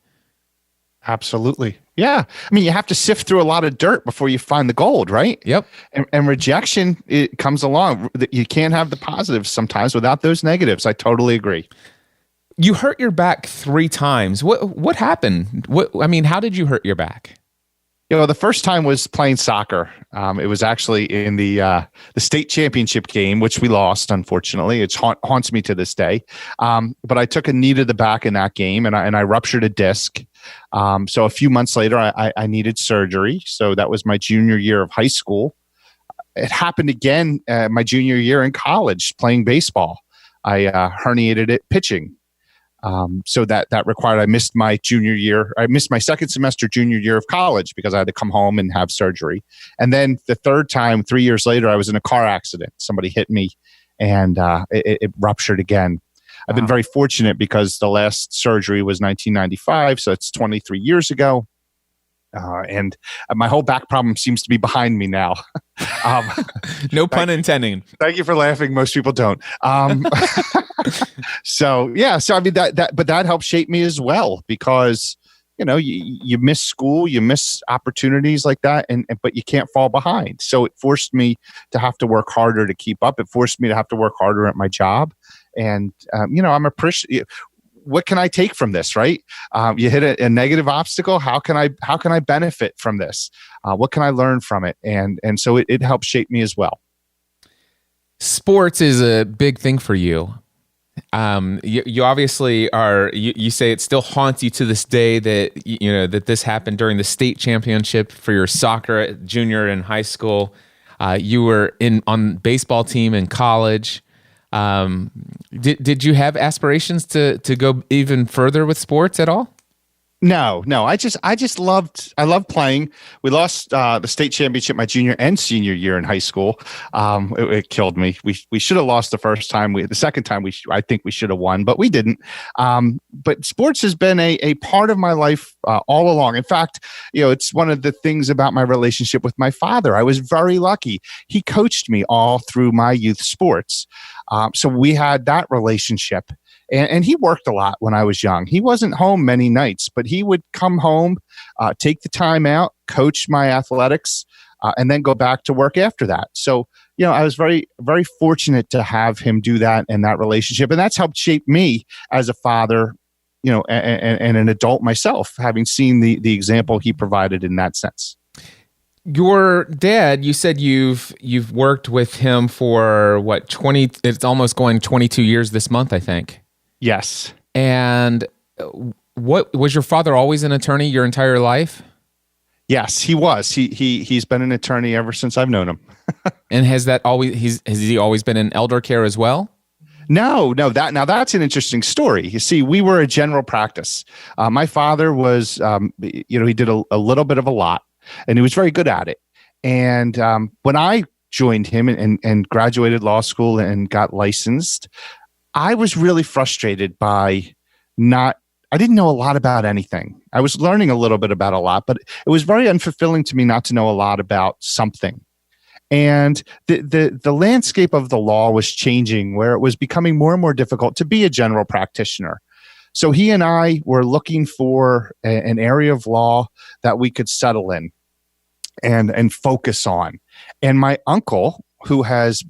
Absolutely. Yeah. I mean, you have to sift through a lot of dirt before you find the gold, right? Yep. And rejection, it comes along. You can't have the positives sometimes without those negatives. I totally agree. You hurt your back 3 times. What happened? How did you hurt your back? The first time was playing soccer. It was actually in the state championship game, which we lost, unfortunately. It haunts me to this day. But I took a knee to the back in that game, and I ruptured a disc. So a few months later, I needed surgery. So that was my junior year of high school. It happened again my junior year in college playing baseball. I herniated it pitching. So that required, I missed my junior year. I missed my second semester junior year of college because I had to come home and have surgery. And then the third time, 3 years later, I was in a car accident. Somebody hit me and it ruptured again. I've been very fortunate because the last surgery was 1995. So it's 23 years ago. And my whole back problem seems to be behind me now. No pun intended. Thank you for laughing. Most people don't. So I mean but that helped shape me as well because, you miss school, you miss opportunities like that, but you can't fall behind. So it forced me to have to work harder to keep up. It forced me to have to work harder at my job. And, I'm appreciative. What can I take from this, right? You hit a negative obstacle. How can I benefit from this? What can I learn from it? And so it helped shape me as well. Sports is a big thing for you. You obviously are, you say it still haunts you to this day that, that this happened during the state championship for your soccer at junior and high school. You were on baseball team in college. Did you have aspirations to go even further with sports at all? No. I loved playing. We lost the state championship my junior and senior year in high school. It killed me. We should have lost the first time. The second time I think we should have won, but we didn't. But sports has been a part of my life all along. In fact, it's one of the things about my relationship with my father. I was very lucky. He coached me all through my youth sports. So we had that relationship. And he worked a lot when I was young. He wasn't home many nights, but he would come home, take the time out, coach my athletics, and then go back to work after that. So, I was very, very fortunate to have him do that and that relationship. And that's helped shape me as a father, and an adult myself, having seen the example he provided in that sense. Your dad, you said you've worked with him for what, 20, it's almost going 22 years this month, I think. Yes. And what was your father always an attorney your entire life? Yes, he was. He's been an attorney ever since I've known him. And has he always been in elder care as well? No, that's an interesting story. You see, we were a general practice. My father was, he did a little bit of a lot, and he was very good at it. And when I joined him and graduated law school and got licensed, I was really frustrated by I didn't know a lot about anything. I was learning a little bit about a lot, but it was very unfulfilling to me not to know a lot about something. And the landscape of the law was changing, where it was becoming more and more difficult to be a general practitioner. So he and I were looking for an area of law that we could settle in and focus on. And my uncle, who has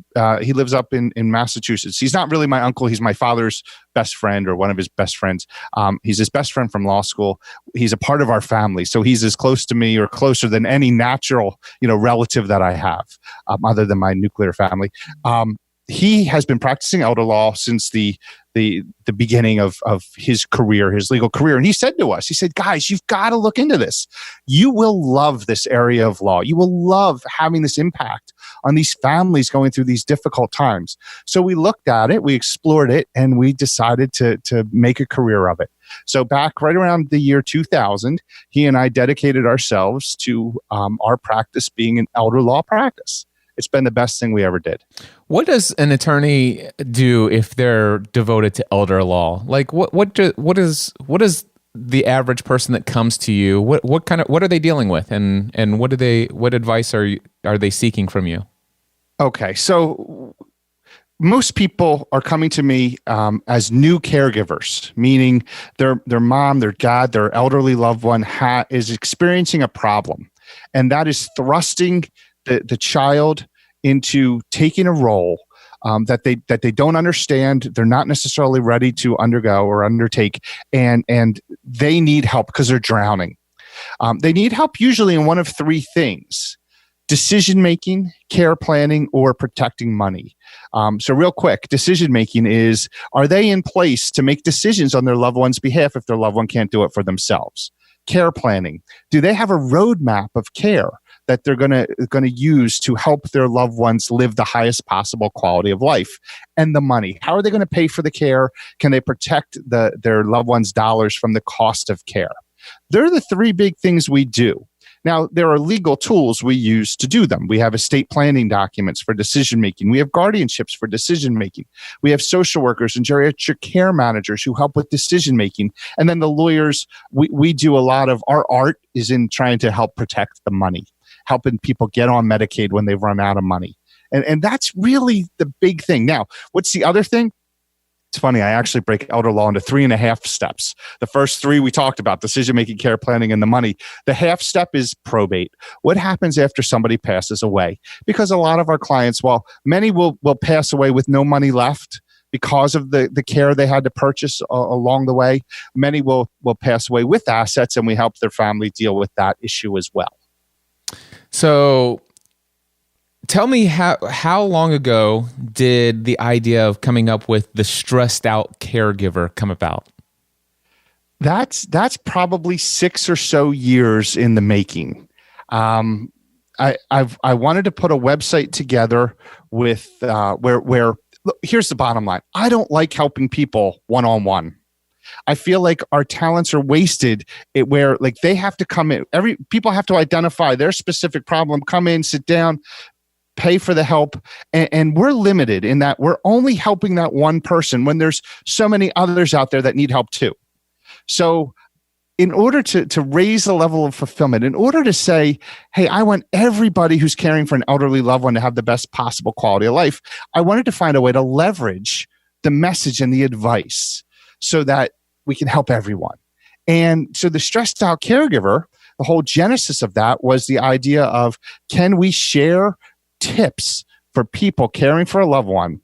he lives up in Massachusetts. He's not really my uncle. He's my father's best friend, or one of his best friends. He's his best friend from law school. He's a part of our family, so he's as close to me or closer than any natural relative that I have, other than my nuclear family. He has been practicing elder law since the beginning of his career, his legal career. And he said to us, he said, guys, you've got to look into this. You will love this area of law. You will love having this impact on these families going through these difficult times. So we looked at it, we explored it, and we decided to make a career of it. So back right around the year 2000, he and I dedicated ourselves to our practice being an elder law practice. It's been the best thing we ever did. What does an attorney do if they're devoted to elder law? Like what is the average person that comes to you? What are they dealing with, and what advice are they seeking from you? Okay, so most people are coming to me as new caregivers, meaning their mom, their dad, their elderly loved one is experiencing a problem, and that is thrusting the child into taking a role that they don't understand, they're not necessarily ready to undergo or undertake, and they need help because they're drowning. They need help usually in one of three things: decision making, care planning, or protecting money. So real quick, decision making is, are they in place to make decisions on their loved one's behalf if their loved one can't do it for themselves? Care planning, do they have a roadmap of care that they're going to use to help their loved ones live the highest possible quality of life? And the money, how are they going to pay for the care? Can they protect their loved ones' dollars from the cost of care? They're the three big things we do. Now, there are legal tools we use to do them. We have estate planning documents for decision making. We have guardianships for decision making. We have social workers and geriatric care managers who help with decision making. And then the lawyers, we do a lot of our art is in trying to help protect the money, helping people get on Medicaid when they've run out of money. And that's really the big thing. Now, what's the other thing? It's funny, I actually break elder law into 3.5 steps. The first 3 we talked about: decision-making, care planning, and the money. The half step is probate. What happens after somebody passes away? Because a lot of our clients, while many will pass away with no money left because of the care they had to purchase along the way, many will pass away with assets, and we help their family deal with that issue as well. So tell me, how long ago did the idea of coming up with the stressed out caregiver come about? That's probably 6 or so years in the making. I wanted to put a website together with where look, here's the bottom line. I don't like helping people one-on-one. I feel like our talents are wasted where like they have to come in. People have to identify their specific problem, come in, sit down, pay for the help. And we're limited in that we're only helping that one person when there's so many others out there that need help too. So in order to raise the level of fulfillment, in order to say, hey, I want everybody who's caring for an elderly loved one to have the best possible quality of life, I wanted to find a way to leverage the message and the advice so that we can help everyone. And so the stressed out caregiver, the whole genesis of that was the idea of, can we share tips for people caring for a loved one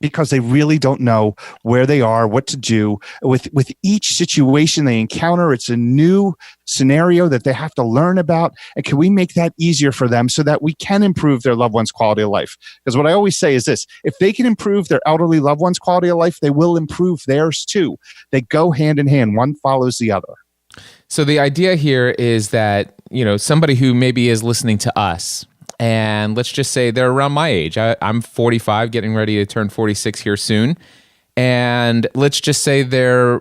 because they really don't know where they are, what to do with each situation they encounter. It's a new scenario that they have to learn about. And can we make that easier for them so that we can improve their loved one's quality of life? Because what I always say is this: if they can improve their elderly loved one's quality of life, they will improve theirs too. They go hand in hand. One follows the other. So the idea here is that, somebody who maybe is listening to us, and let's just say they're around my age. I'm 45, getting ready to turn 46 here soon. And let's just say their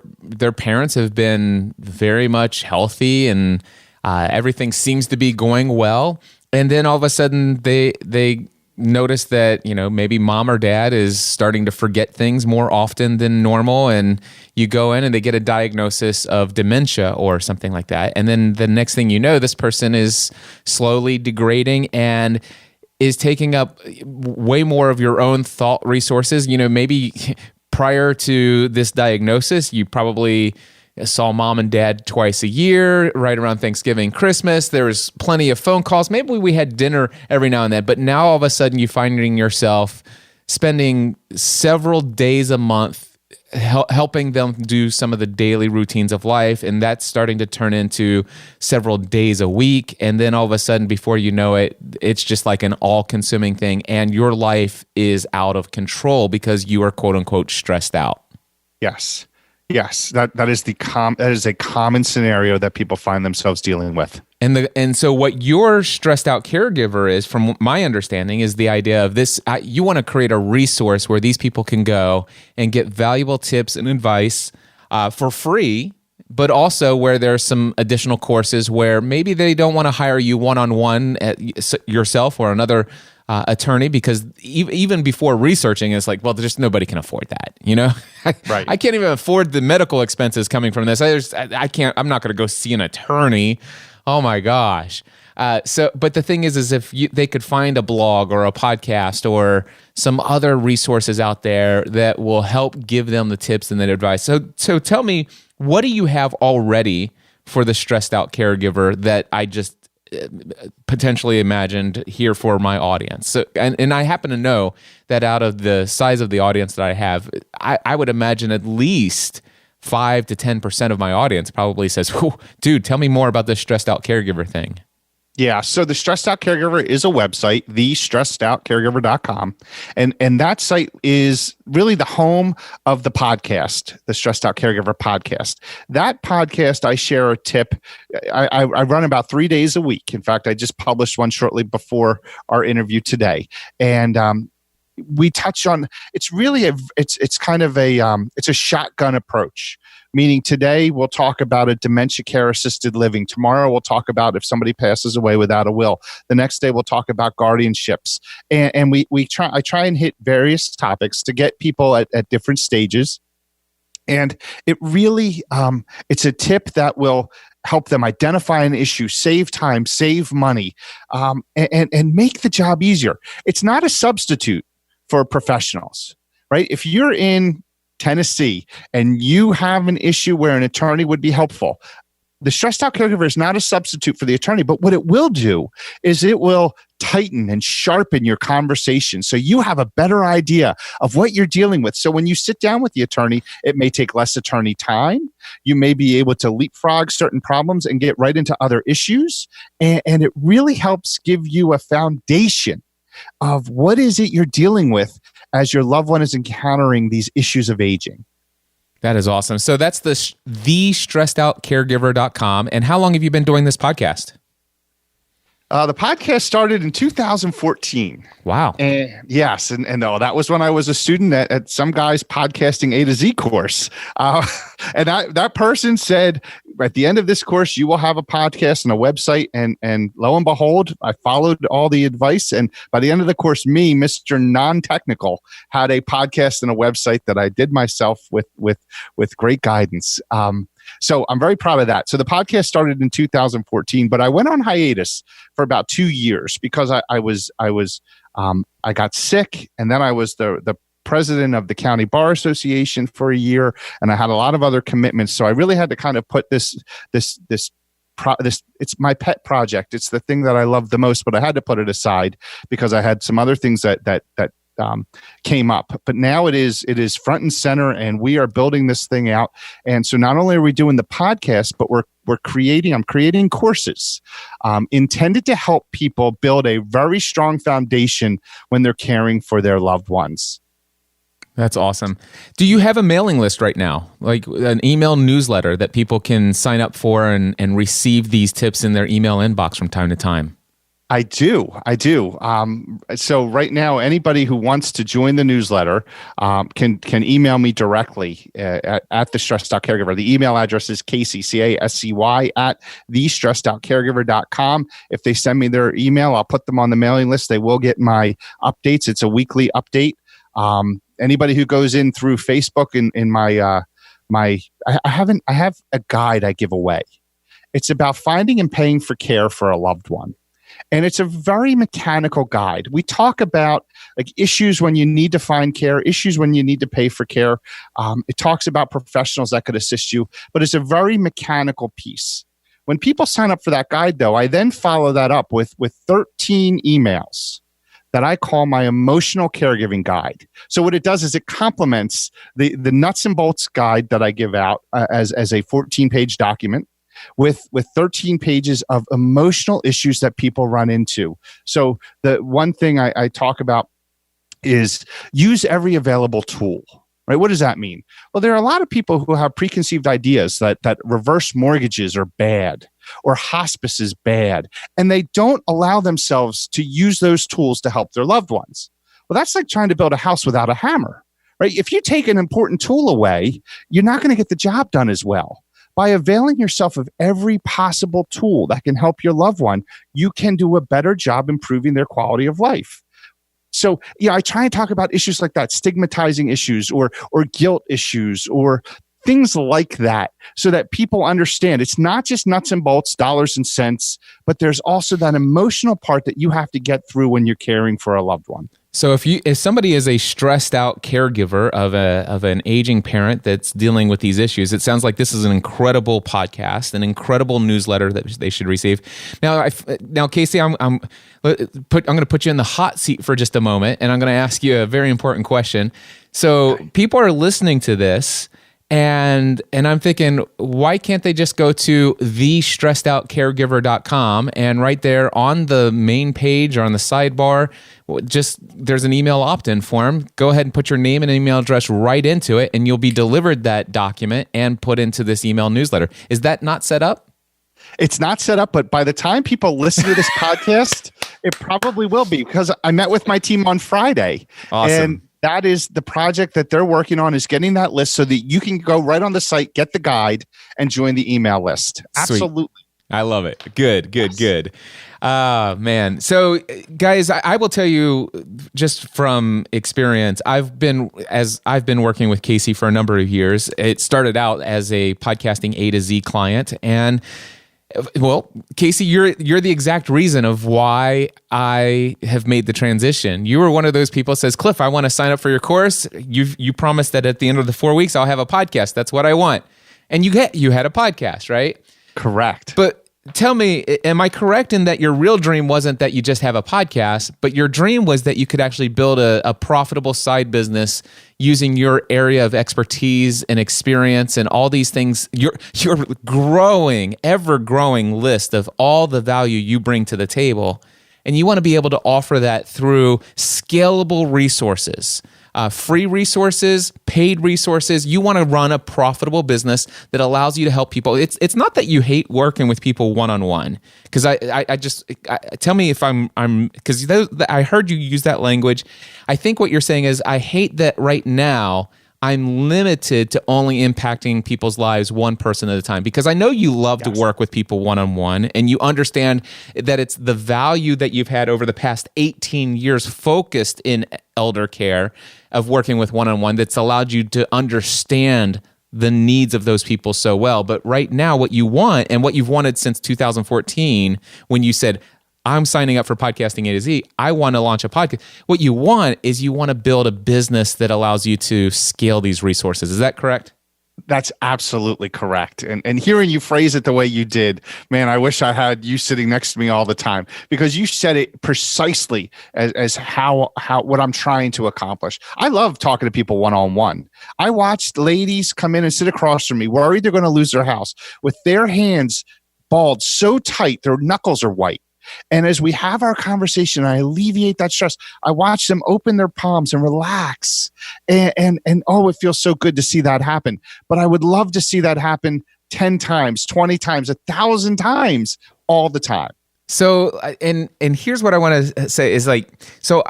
parents have been very much healthy and everything seems to be going well. And then all of a sudden they notice that, maybe mom or dad is starting to forget things more often than normal. And you go in and they get a diagnosis of dementia or something like that. And then the next thing you know, this person is slowly degrading and is taking up way more of your own thought resources. Maybe prior to this diagnosis, you probably saw mom and dad twice a year, right around Thanksgiving, Christmas. There was plenty of phone calls. Maybe we had dinner every now and then, but now all of a sudden you're finding yourself spending several days a month helping them do some of the daily routines of life, and that's starting to turn into several days a week. And then all of a sudden, before you know it, it's just like an all-consuming thing, and your life is out of control because you are quote unquote stressed out. Yes, that is a common scenario that people find themselves dealing with. And so what your stressed out caregiver is, from my understanding, is the idea of this. You want to create a resource where these people can go and get valuable tips and advice for free, but also where there's some additional courses where maybe they don't want to hire you one-on-one yourself or another attorney, because even before researching, it's like, well, just nobody can afford that, you know? Right. I can't even afford the medical expenses coming from this. I can't. I'm not going to go see an attorney. Oh my gosh. But the thing is if they could find a blog or a podcast or some other resources out there that will help give them the tips and the advice. So tell me, what do you have already for the stressed out caregiver that I just potentially imagined here for my audience? So, and I happen to know that out of the size of the audience that I have, I would imagine at least 5 to 10% of my audience probably says, dude, tell me more about this stressed out caregiver thing. Yeah. So the Stressed Out Caregiver is a website, thestressedoutcaregiver.com. And that site is really the home of the podcast, the Stressed Out Caregiver podcast. That podcast, I share a tip. I run about 3 days a week. In fact, I just published one shortly before our interview today. And, we touch on, it's really it's kind of it's a shotgun approach, meaning today we'll talk about a dementia care assisted living. Tomorrow we'll talk about if somebody passes away without a will. The next day we'll talk about guardianships. And I try and hit various topics to get people at different stages. And it really, it's a tip that will help them identify an issue, save time, save money, and make the job easier. It's not a substitute for professionals, right? If you're in Tennessee and you have an issue where an attorney would be helpful, the Stressed Out Caregiver is not a substitute for the attorney, but what it will do is it will tighten and sharpen your conversation so you have a better idea of what you're dealing with. So when you sit down with the attorney, it may take less attorney time. You may be able to leapfrog certain problems and get right into other issues. And it really helps give you a foundation of what is it you're dealing with as your loved one is encountering these issues of aging. That is awesome. So that's the stressedoutcaregiver.com. And how long have you been doing this podcast? The podcast started in 2014. Wow. Yes. And that was when I was a student at some guy's podcasting A to Z course. And that person said, at the end of this course, you will have a podcast and a website. And lo and behold, I followed all the advice. And by the end of the course, me, Mr. Non-Technical, had a podcast and a website that I did myself with great guidance. So I'm very proud of that. So the podcast started in 2014, but I went on hiatus for about 2 years because I got sick, and then I was the president of the County Bar Association for a year, and I had a lot of other commitments. So I really had to kind of put this. It's my pet project. It's the thing that I love the most, but I had to put it aside because I had some other things that came up. But now it is front and center, and we are building this thing out. And so not only are we doing the podcast, but I'm creating courses intended to help people build a very strong foundation when they're caring for their loved ones. That's awesome. Do you have a mailing list right now, like an email newsletter that people can sign up for and receive these tips in their email inbox from time to time? I do. So right now, anybody who wants to join the newsletter can email me directly at the Stressed Out Caregiver. The email address is Casey, CASCY, at thestressedoutcaregiver.com. If they send me their email, I'll put them on the mailing list. They will get my updates. It's a weekly update. Anybody who goes in through Facebook in my I have a guide I give away. It's about finding and paying for care for a loved one. And it's a very mechanical guide. We talk about like issues when you need to find care, issues when you need to pay for care. It talks about professionals that could assist you, but it's a very mechanical piece. When people sign up for that guide, though, I then follow that up with 13 emails that I call my emotional caregiving guide. So what it does is it complements the nuts and bolts guide that I give out as a 14-page document with 13 pages of emotional issues that people run into. So the one thing I talk about is use every available tool. Right? What does that mean? Well, there are a lot of people who have preconceived ideas that reverse mortgages are bad or hospice is bad, and they don't allow themselves to use those tools to help their loved ones. Well, that's like trying to build a house without a hammer, right? If you take an important tool away, you're not going to get the job done as well. By availing yourself of every possible tool that can help your loved one, you can do a better job improving their quality of life. So, I try and talk about issues like that, stigmatizing issues or guilt issues or things like that, so that people understand it's not just nuts and bolts, dollars and cents, but there's also that emotional part that you have to get through when you're caring for a loved one. So if somebody is a stressed out caregiver of an aging parent that's dealing with these issues, it sounds like this is an incredible podcast, an incredible newsletter that they should receive. Now, Casey, I'm going to put you in the hot seat for just a moment, and I'm going to ask you a very important question. So people are listening to this, and I'm thinking, why can't they just go to thestressedoutcaregiver.com, and right there on the main page or on the sidebar, there's an email opt-in form. Go ahead and put your name and email address right into it, and you'll be delivered that document and put into this email newsletter. Is that not set up? It's not set up, but by the time people listen to this podcast, it probably will be, because I met with my team on Friday. Awesome. And that is the project that they're working on, is getting that list so that you can go right on the site, get the guide, and join the email list. Absolutely. Sweet. I love it. Good. Man. So guys, I will tell you just from experience, I've been working with Casey for a number of years. It started out as a podcasting A to Z client, and well, Casey, you're the exact reason of why I have made the transition. You were one of those people that says, Cliff, I want to sign up for your course. You promised that at the end of the 4 weeks, I'll have a podcast. That's what I want. And you had a podcast, right? Correct. But tell me, am I correct in that your real dream wasn't that you just have a podcast, but your dream was that you could actually build a profitable side business using your area of expertise and experience and all these things, your growing, ever-growing list of all the value you bring to the table, and you want to be able to offer that through scalable resources. Free resources, paid resources. You want to run a profitable business that allows you to help people. It's not that you hate working with people one-on-one, because I tell me if I'm because I heard you use that language. I think what you're saying is, I hate that right now I'm limited to only impacting people's lives one person at a time, because I know you love to work with people one-on-one, and you understand that it's the value that you've had over the past 18 years focused in elder care of working with one-on-one that's allowed you to understand the needs of those people so well. But right now, what you want, and what you've wanted since 2014, when you said, I'm signing up for Podcasting A to Z, I want to launch a podcast. What you want is you want to build a business that allows you to scale these resources. Is that correct? That's absolutely correct. And hearing you phrase it the way you did, man, I wish I had you sitting next to me all the time, because you said it precisely as how what I'm trying to accomplish. I love talking to people one-on-one. I watched ladies come in and sit across from me, worried they're going to lose their house, with their hands balled so tight, their knuckles are white. And as we have our conversation, I alleviate that stress. I watch them open their palms and relax. And oh, it feels so good to see that happen. But I would love to see that happen 10 times, 20 times, 1,000 times, all the time. So, and here's what I want to say is, like, so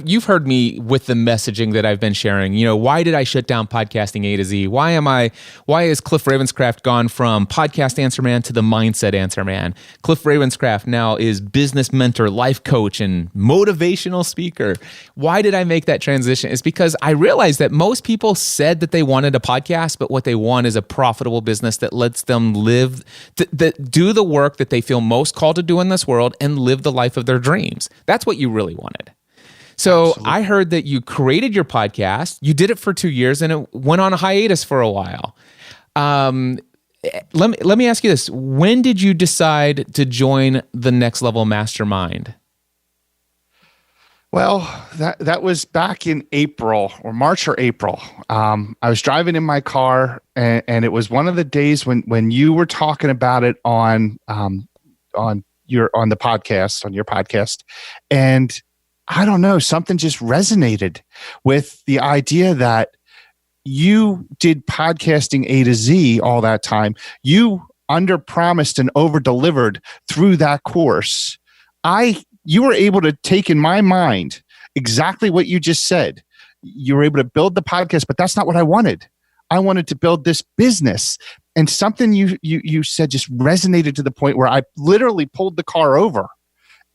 you've heard me with the messaging that I've been sharing. You know, why did I shut down podcasting A to Z? Why is Cliff Ravenscraft gone from podcast answer man to the mindset answer man? Cliff Ravenscraft now is business mentor, life coach, and motivational speaker. Why did I make that transition? It's because I realized that most people said that they wanted a podcast, but what they want is a profitable business that lets them live, that do the work that they feel most called to do in this world and live the life of their dreams. That's what you really wanted. So absolutely. I heard that you created your podcast. You did it for 2 years, and it went on a hiatus for a while. Let me ask you this: when did you decide to join the Next Level Mastermind? Well, that was back in April or March or April. I was driving in my car, and it was one of the days when you were talking about it on your podcast, and I don't know, something just resonated with the idea that you did podcasting A to Z all that time. You under-promised and over-delivered through that course. You were able to take in my mind exactly what you just said. You were able to build the podcast, but that's not what I wanted. I wanted to build this business. And something you said just resonated to the point where I literally pulled the car over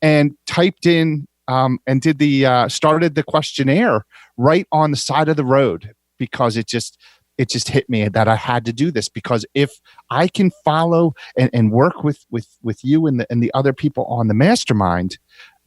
and typed in and started the questionnaire right on the side of the road, because it just hit me that I had to do this, because if I can follow and work with you and the other people on the mastermind,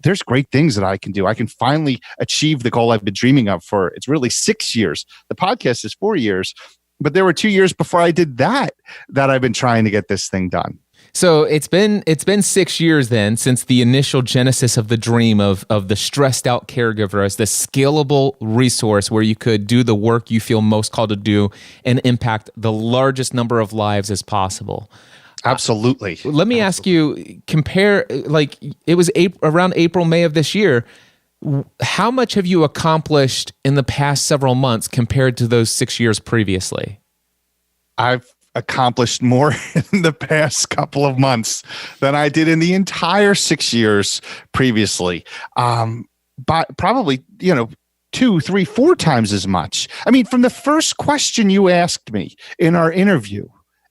there's great things that I can do. I can finally achieve the goal I've been dreaming of for, it's really 6 years. The podcast is 4 years, but there were 2 years before I did that I've been trying to get this thing done. So it's been 6 years then since the initial genesis of the dream of the stressed out caregiver as the scalable resource where you could do the work you feel most called to do and impact the largest number of lives as possible. Absolutely. Let me ask you, compare, like it was around April, May of this year. How much have you accomplished in the past several months compared to those 6 years previously? I've accomplished more in the past couple of months than I did in the entire 6 years previously. But probably, 2, 3, 4 times as much. I mean, from the first question you asked me in our interview,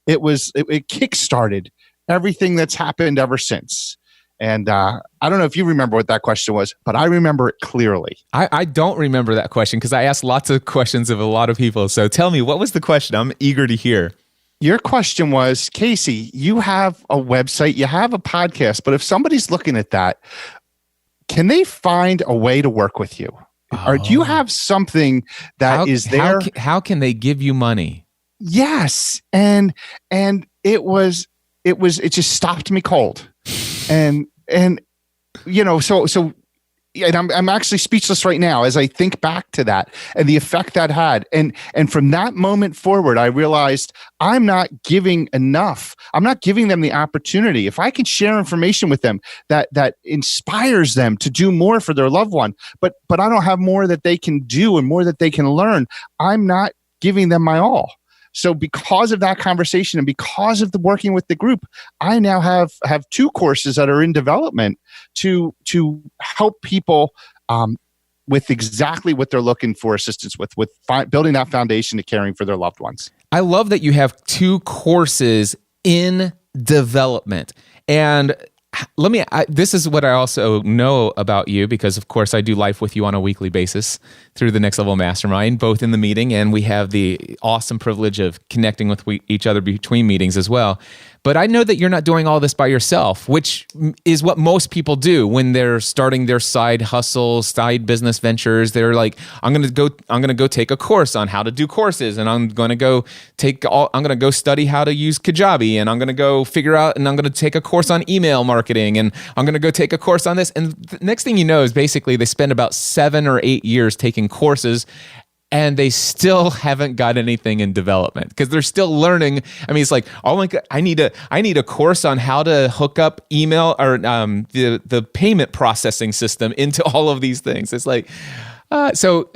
it kickstarted everything that's happened ever since. And I don't know if you remember what that question was, but I remember it clearly. I don't remember that question because I asked lots of questions of a lot of people. So tell me, what was the question? I'm eager to hear. Your question was, Casey, you have a website, you have a podcast, but if somebody's looking at that, can they find a way to work with you? Or do you have something that is there? How can they give you money? Yes. And it just stopped me cold. And I'm actually speechless right now as I think back to that and the effect that had. And from that moment forward, I realized I'm not giving enough. I'm not giving them the opportunity. If I can share information with them that inspires them to do more for their loved one, but I don't have more that they can do and more that they can learn, I'm not giving them my all. So because of that conversation and because of the working with the group, I now have 2 courses that are in development to help people with exactly what they're looking for assistance with building that foundation to caring for their loved ones. I love that you have 2 courses in development. And this is what I also know about you, because of course I do life with you on a weekly basis through the Next Level Mastermind, both in the meeting and we have the awesome privilege of connecting with each other between meetings as well. But I know that you're not doing all this by yourself, which is what most people do when they're starting their side hustles, side business ventures. They're like, I'm going to go take a course on how to do courses, and I'm going to go study how to use Kajabi, and I'm going to go figure out, and I'm going to take a course on email marketing, and I'm going to go take a course on this. And the next thing you know is basically they spend about 7 or 8 years taking courses, and they still haven't got anything in development because they're still learning. I mean, it's like, oh my God, I need a course on how to hook up email or the payment processing system into all of these things. It's like, so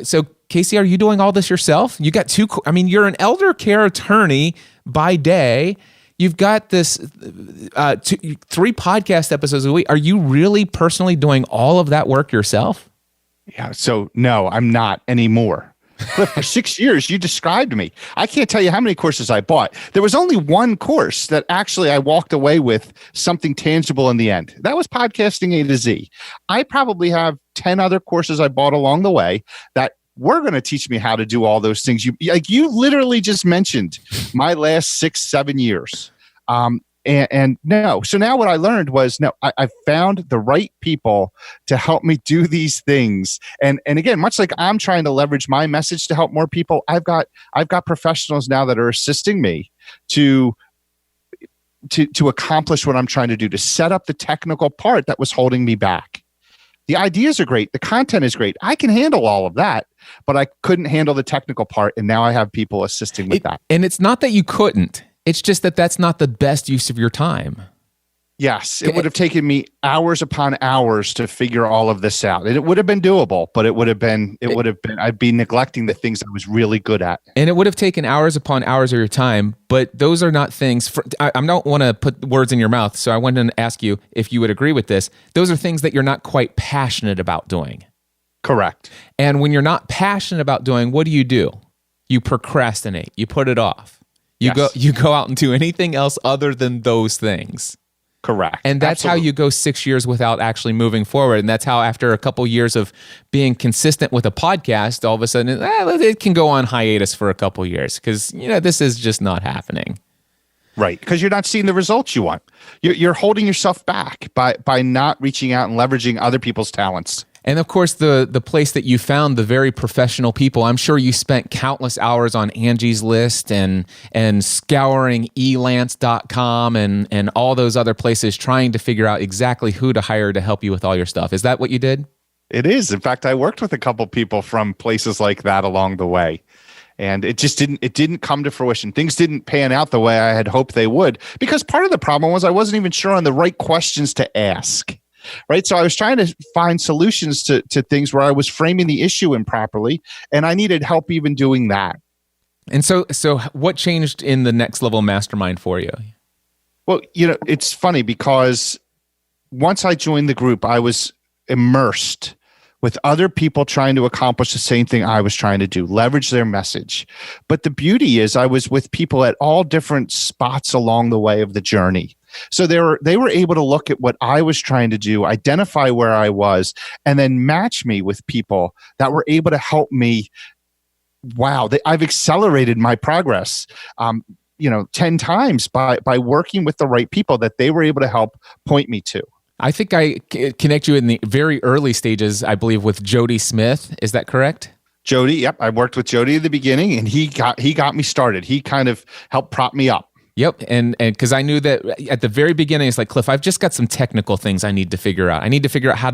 Casey, are you doing all this yourself? You got 2. I mean, you're an elder care attorney by day. You've got this 3 podcast episodes a week. Are you really personally doing all of that work yourself? Yeah. So no, I'm not anymore. Cliff, for 6 years, you described me. I can't tell you how many courses I bought. There was only one course that actually I walked away with something tangible in the end. That was Podcasting A to Z. I probably have 10 other courses I bought along the way that were going to teach me how to do all those things. You literally just mentioned my last 6-7 years. And no. So now what I learned was, no, I found the right people to help me do these things. And again, much like I'm trying to leverage my message to help more people, I've got professionals now that are assisting me to accomplish what I'm trying to do, to set up the technical part that was holding me back. The ideas are great. The content is great. I can handle all of that, but I couldn't handle the technical part. And now I have people assisting with that. And it's not that you couldn't. It's just that that's not the best use of your time. Yes, it would have taken me hours upon hours to figure all of this out. And it would have been doable, but I'd be neglecting the things I was really good at. And it would have taken hours upon hours of your time, but those are not things I don't want to put words in your mouth. So I wanted to ask you if you would agree with this. Those are things that you're not quite passionate about doing. Correct. And when you're not passionate about doing, what do? You procrastinate. You put it off. You go out and do anything else other than those things. Correct. And that's Absolutely. How you go 6 years without actually moving forward. And that's how after a couple years of being consistent with a podcast, all of a sudden it can go on hiatus for a couple years because this is just not happening. Right, because you're not seeing the results you want. You're holding yourself back by not reaching out and leveraging other people's talents. And of course, the place that you found the very professional people, I'm sure you spent countless hours on Angie's List and scouring elance.com and all those other places trying to figure out exactly who to hire to help you with all your stuff. Is that what you did? It is. In fact, I worked with a couple people from places like that along the way. And it didn't come to fruition. Things didn't pan out the way I had hoped they would, because part of the problem was I wasn't even sure on the right questions to ask. Right. So I was trying to find solutions to things where I was framing the issue improperly, and I needed help even doing that. And so what changed in the Next Level Mastermind for you? Well, it's funny because once I joined the group, I was immersed with other people trying to accomplish the same thing I was trying to do, leverage their message. But the beauty is I was with people at all different spots along the way of the journey. So they were able to look at what I was trying to do, identify where I was, and then match me with people that were able to help me. Wow, I've accelerated my progress, 10 times by working with the right people that they were able to help point me to. I think I connect you in the very early stages, I believe, with Jody Smith. Is that correct? Jody, yep. I worked with Jody at the beginning, and he got me started. He kind of helped prop me up. Yep, and because I knew that at the very beginning, it's like, Cliff, I've just got some technical things I need to figure out. I need to figure out how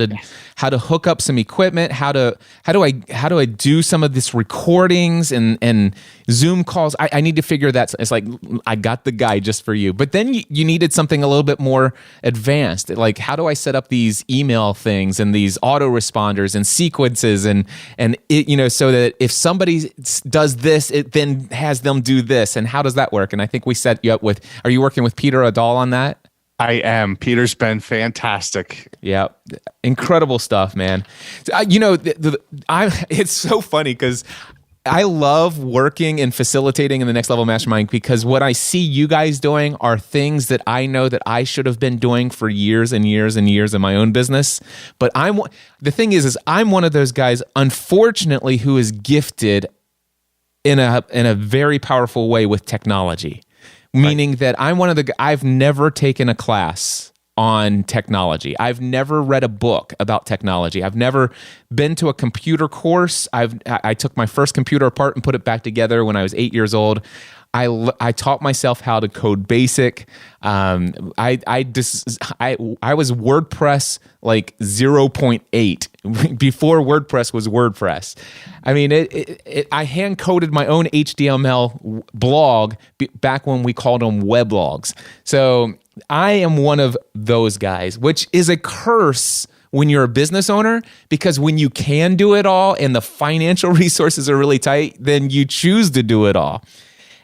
to hook up some equipment, how do I do some of this recordings and Zoom calls. I need to figure that. It's like I got the guy just for you. But then you needed something a little bit more advanced. Like, how do I set up these email things and these autoresponders and sequences and it, so that if somebody does this, it then has them do this. And how does that work? And I think we set you up with. Are you working with Peter Adal on that? I am. Peter's been fantastic. Yeah, incredible stuff, man. It's so funny because I love working and facilitating in the Next Level Mastermind because what I see you guys doing are things that I know that I should have been doing for years and years and years in my own business. But the thing is I'm one of those guys, unfortunately, who is gifted in a very powerful way with technology. Meaning that I've never taken a class on technology. I've never read a book about technology. I've never been to a computer course. I took my first computer apart and put it back together when I was 8 years old. I taught myself how to code BASIC. I was WordPress like 0.8 before WordPress was WordPress. I mean, I hand coded my own HTML blog back when we called them weblogs. So I am one of those guys, which is a curse when you're a business owner, because when you can do it all and the financial resources are really tight, then you choose to do it all.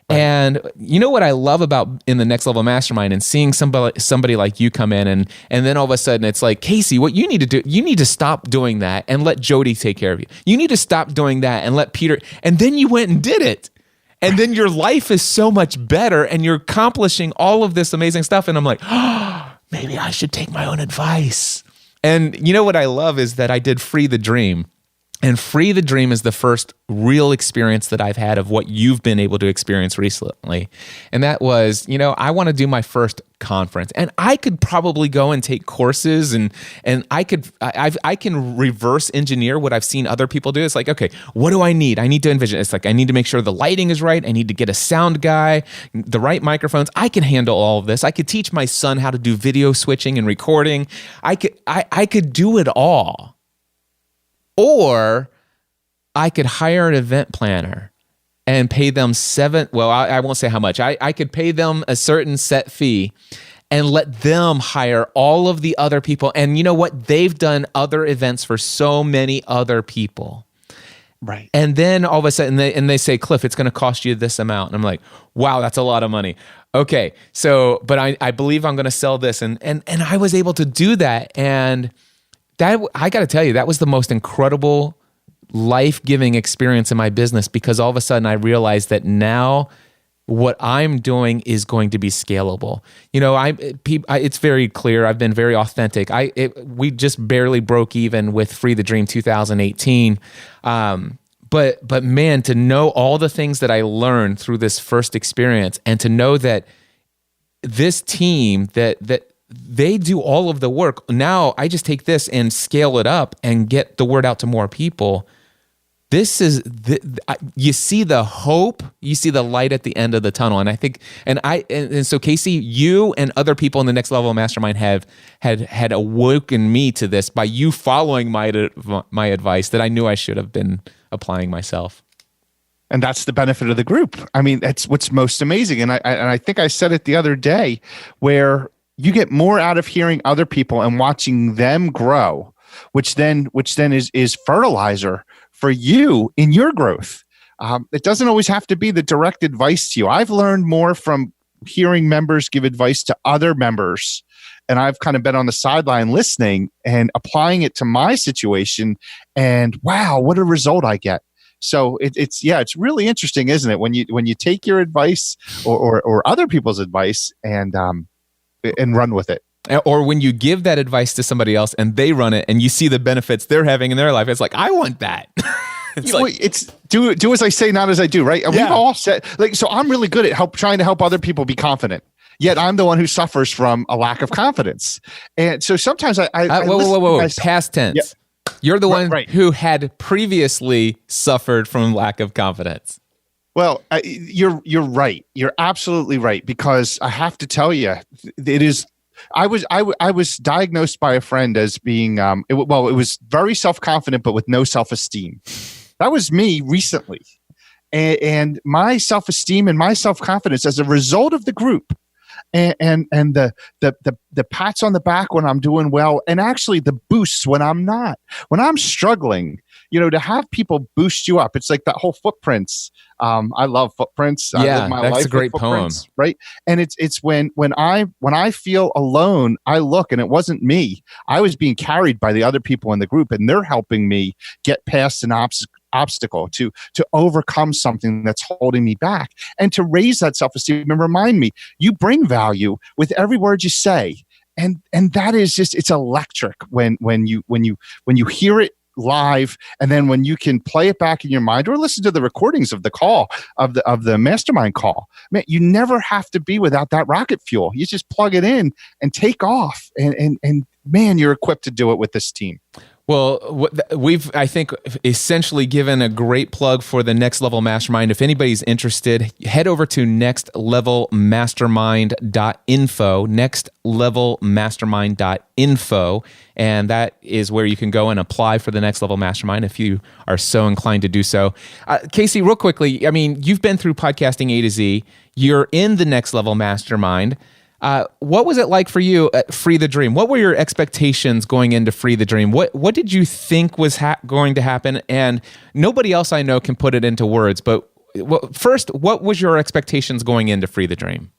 And you know what I love about in the Next Level Mastermind and seeing somebody like you come in and then all of a sudden it's like, Casey, what you need to do, you need to stop doing that and let Jody take care of you. You need to stop doing that and let Peter, and then you went and did it. And then your life is so much better and you're accomplishing all of this amazing stuff. And I'm like, oh, maybe I should take my own advice. And you know what I love is that I did Free the Dream. And Free the Dream is the first real experience that I've had of what you've been able to experience recently. And that was, I want to do my first conference. And I could probably go and take courses and I can reverse engineer what I've seen other people do. It's like, okay, what do I need? I need to envision. It's like, I need to make sure the lighting is right. I need to get a sound guy, the right microphones. I can handle all of this. I could teach my son how to do video switching and recording. I could do it all. Or I could hire an event planner and pay them I won't say how much. I could pay them a certain set fee and let them hire all of the other people. And you know what? They've done other events for so many other people. Right. And then all of a sudden they say, Cliff, it's going to cost you this amount. And I'm like, wow, that's a lot of money. Okay. So, but I believe I'm going to sell this. And I was able to do that. And that, I got to tell you, that was the most incredible life-giving experience in my business, because all of a sudden I realized that now what I'm doing is going to be scalable. It's very clear. I've been very authentic. We just barely broke even with Free the Dream 2018. But man, to know all the things that I learned through this first experience, and to know that this team that they do all of the work. Now I just take this and scale it up and get the word out to more people. This is you see the hope, you see the light at the end of the tunnel. And I think, and so Casey, you and other people in the Next Level Mastermind had awoken me to this by you following my advice that I knew I should have been applying myself. And that's the benefit of the group. I mean, that's what's most amazing. And I think I said it the other day, where you get more out of hearing other people and watching them grow, which then is fertilizer for you in your growth. It doesn't always have to be the direct advice to you. I've learned more from hearing members give advice to other members, and I've kind of been on the sideline listening and applying it to my situation. And wow, what a result I get! So it's really interesting, isn't it? When you take your advice or other people's advice and run with it. Or when you give that advice to somebody else and they run it and you see the benefits they're having in their life, it's like, I want that. It's do as I say, not as I do, right? And we've all said, so I'm really good at trying to help other people be confident. Yet I'm the one who suffers from a lack of confidence. And so sometimes whoa. Past tense. Yeah. You're the one right. who had previously suffered from lack of confidence. Well, you're right. You're absolutely right, because I have to tell you, it is. I was diagnosed by a friend as being it was very self-confident but with no self-esteem. That was me recently, and my self-esteem and my self-confidence as a result of the group, and the pats on the back when I'm doing well, and actually the boosts when I'm not, when I'm struggling. To have people boost you up. It's like that whole Footprints. I love Footprints. I live my that's life a great poem, right? And it's when I feel alone, I look, and it wasn't me. I was being carried by the other people in the group, and they're helping me get past an obstacle to overcome something that's holding me back, and to raise that self-esteem and remind me, you bring value with every word you say, and that is just, it's electric when you hear it live, and then when you can play it back in your mind or listen to the recordings of the call of the mastermind call. Man, you never have to be without that rocket fuel. You just plug it in and take off, and man, you're equipped to do it with this team. Well, we've, I think, essentially given a great plug for the Next Level Mastermind. If anybody's interested, head over to nextlevelmastermind.info, nextlevelmastermind.info, and that is where you can go and apply for the Next Level Mastermind if you are so inclined to do so. Casey, real quickly, I mean, you've been through podcasting A to Z. You're in the Next Level Mastermind. What was it like for you at Free the Dream? What were your expectations going into Free the Dream? What did you think was going to happen? And nobody else I know can put it into words, but first, what was your expectations going into Free the Dream?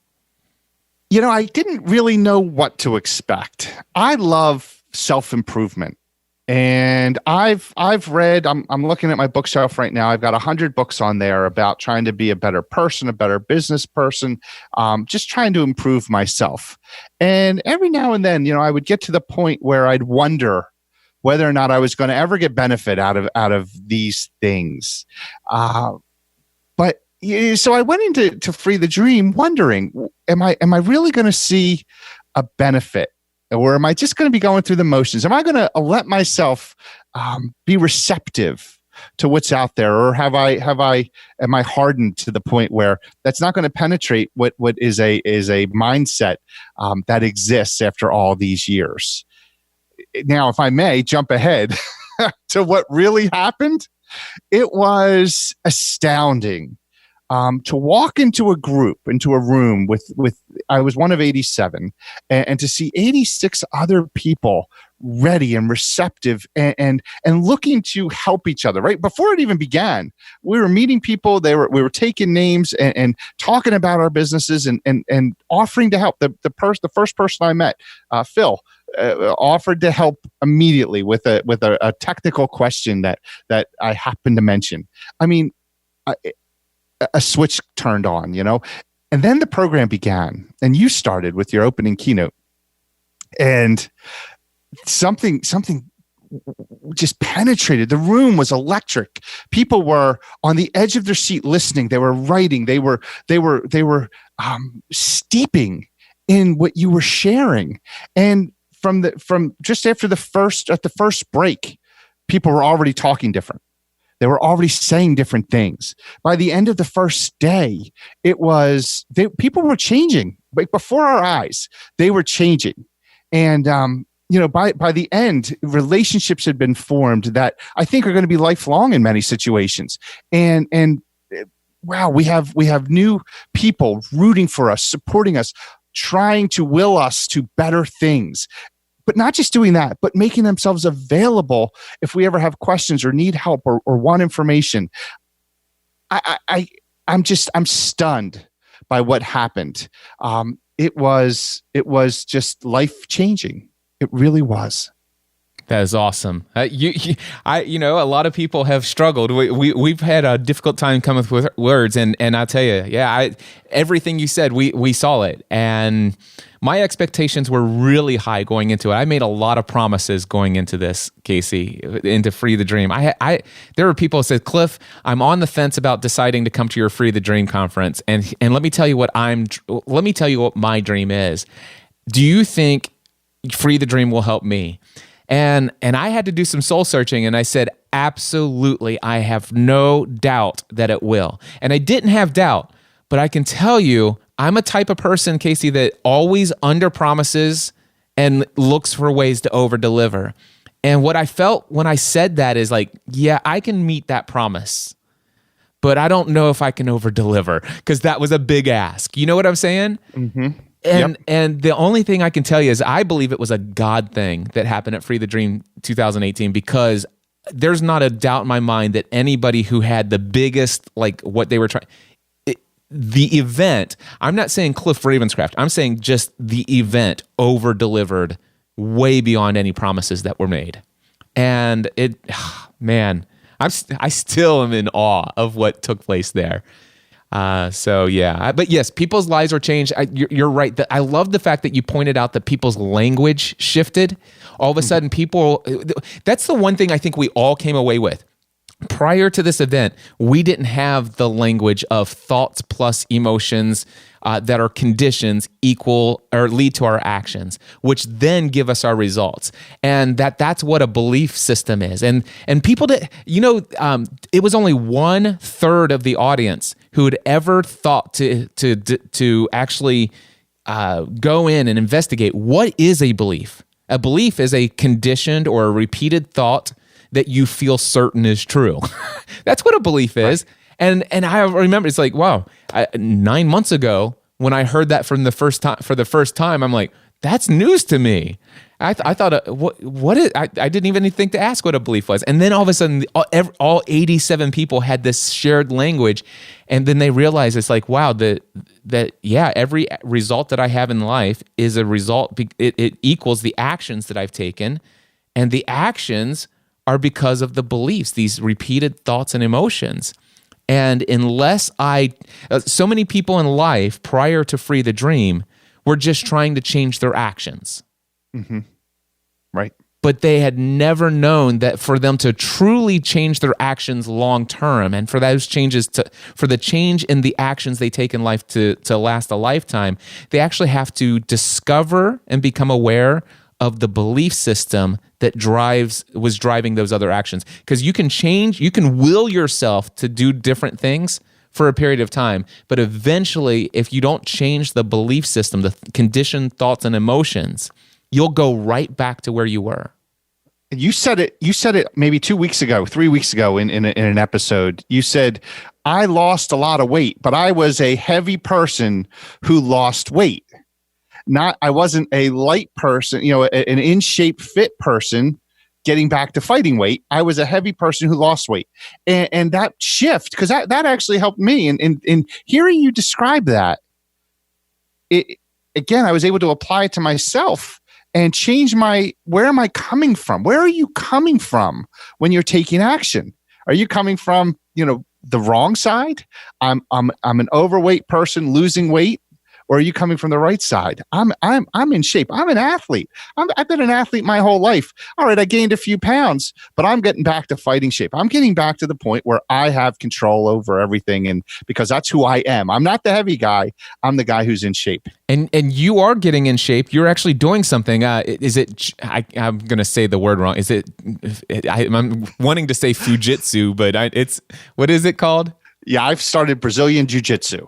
I didn't really know what to expect. I love self-improvement. And I've read, I'm looking at my bookshelf right now. I've got 100 books on there about trying to be a better person, a better business person, just trying to improve myself. And every now and then, I would get to the point where I'd wonder whether or not I was going to ever get benefit out of these things. But so I went into Free the Dream wondering, am I really going to see a benefit? Or am I just going to be going through the motions? Am I going to let myself be receptive to what's out there, or am I hardened to the point where that's not going to penetrate what is a mindset that exists after all these years? Now, if I may jump ahead to what really happened, it was astounding. To walk into a room with I was one of 87, and to see 86 other people ready and receptive and looking to help each other. Right before it even began, we were meeting people. We were taking names and talking about our businesses and offering to help. The first person I met, Phil, offered to help immediately with a technical question that I happened to mention. I mean, a switch turned on, and then the program began, and you started with your opening keynote, and something just penetrated. The room was electric. People were on the edge of their seat listening. They were writing. They were steeping in what you were sharing. And from just after the first break, people were already talking different. They were already saying different things. By the end of the first day, people were changing. Like before our eyes, they were changing. And, by the end, relationships had been formed that I think are going to be lifelong in many situations. And wow, we have new people rooting for us, supporting us, trying to will us to better things. But not just doing that, but making themselves available if we ever have questions or need help or want information. I'm stunned by what happened. It was just life changing. It really was. That is awesome. A lot of people have struggled. We've had a difficult time coming up with words, and I'll tell you, everything you said, we saw it, and my expectations were really high going into it. I made a lot of promises going into this, Casey, into Free the Dream. There were people who said, Cliff, I'm on the fence about deciding to come to your Free the Dream conference, and let me tell you what my dream is. Do you think Free the Dream will help me? And I had to do some soul searching, and I said, absolutely, I have no doubt that it will. And I didn't have doubt, but I can tell you, I'm a type of person, Casey, that always under-promises and looks for ways to over-deliver. And what I felt when I said that is like, yeah, I can meet that promise, but I don't know if I can over-deliver, because that was a big ask. You know what I'm saying? Mm-hmm. And the only thing I can tell you is I believe it was a God thing that happened at Free the Dream 2018, because there's not a doubt in my mind that anybody who had the biggest, like what they were trying, the event, I'm not saying Cliff Ravenscraft, I'm saying just the event over-delivered way beyond any promises that were made. And I still am in awe of what took place there. But yes, people's lives are changed. You're right. I love the fact that you pointed out that people's language shifted. All of a sudden, that's the one thing I think we all came away with. Prior to this event, we didn't have the language of thoughts plus emotions that are conditions equal or lead to our actions, which then give us our results. And that's what a belief system is. And people that, it was only 1/3 of the audience who had ever thought to actually go in and investigate what is a belief. A belief is a conditioned or a repeated thought that you feel certain is true. That's what a belief is. Right. And I remember, it's like, wow, 9 months ago when I heard that for the first time, I'm like, that's news to me. I thought, what is? I didn't even think to ask what a belief was, and then all of a sudden, all 87 people had this shared language, and then they realized it's like, wow, that every result that I have in life is a result. It equals the actions that I've taken, and the actions are because of the beliefs, these repeated thoughts and emotions. And unless so many people in life prior to Free the Dream were just trying to change their actions. Mm-hmm. Right. But they had never known that for them to truly change their actions long term, and for those changes for the change in the actions they take in life to last a lifetime, they actually have to discover and become aware of the belief system that was driving those other actions. Because you can will yourself to do different things for a period of time, but eventually, if you don't change the belief system, the conditioned thoughts and emotions, you'll go right back to where you were. You said it maybe 3 weeks ago in an episode. You said, I lost a lot of weight, but I was a heavy person who lost weight. I wasn't a light person, an in shape, fit person getting back to fighting weight. I was a heavy person who lost weight. And that shift, because that actually helped me. And hearing you describe that, again, I was able to apply it to myself and change where am I coming from? Where are you coming from when you're taking action? Are you coming from, the wrong side? I'm an overweight person losing weight. Or are you coming from the right side? I'm in shape. I'm an athlete. I've been an athlete my whole life. All right, I gained a few pounds, but I'm getting back to fighting shape. I'm getting back to the point where I have control over everything, and because that's who I am. I'm not the heavy guy. I'm the guy who's in shape. And you are getting in shape. You're actually doing something. Is it? I'm going to say the word wrong. Is it? I'm wanting to say Fujitsu, but it's what is it called? Yeah, I've started Brazilian Jiu-Jitsu.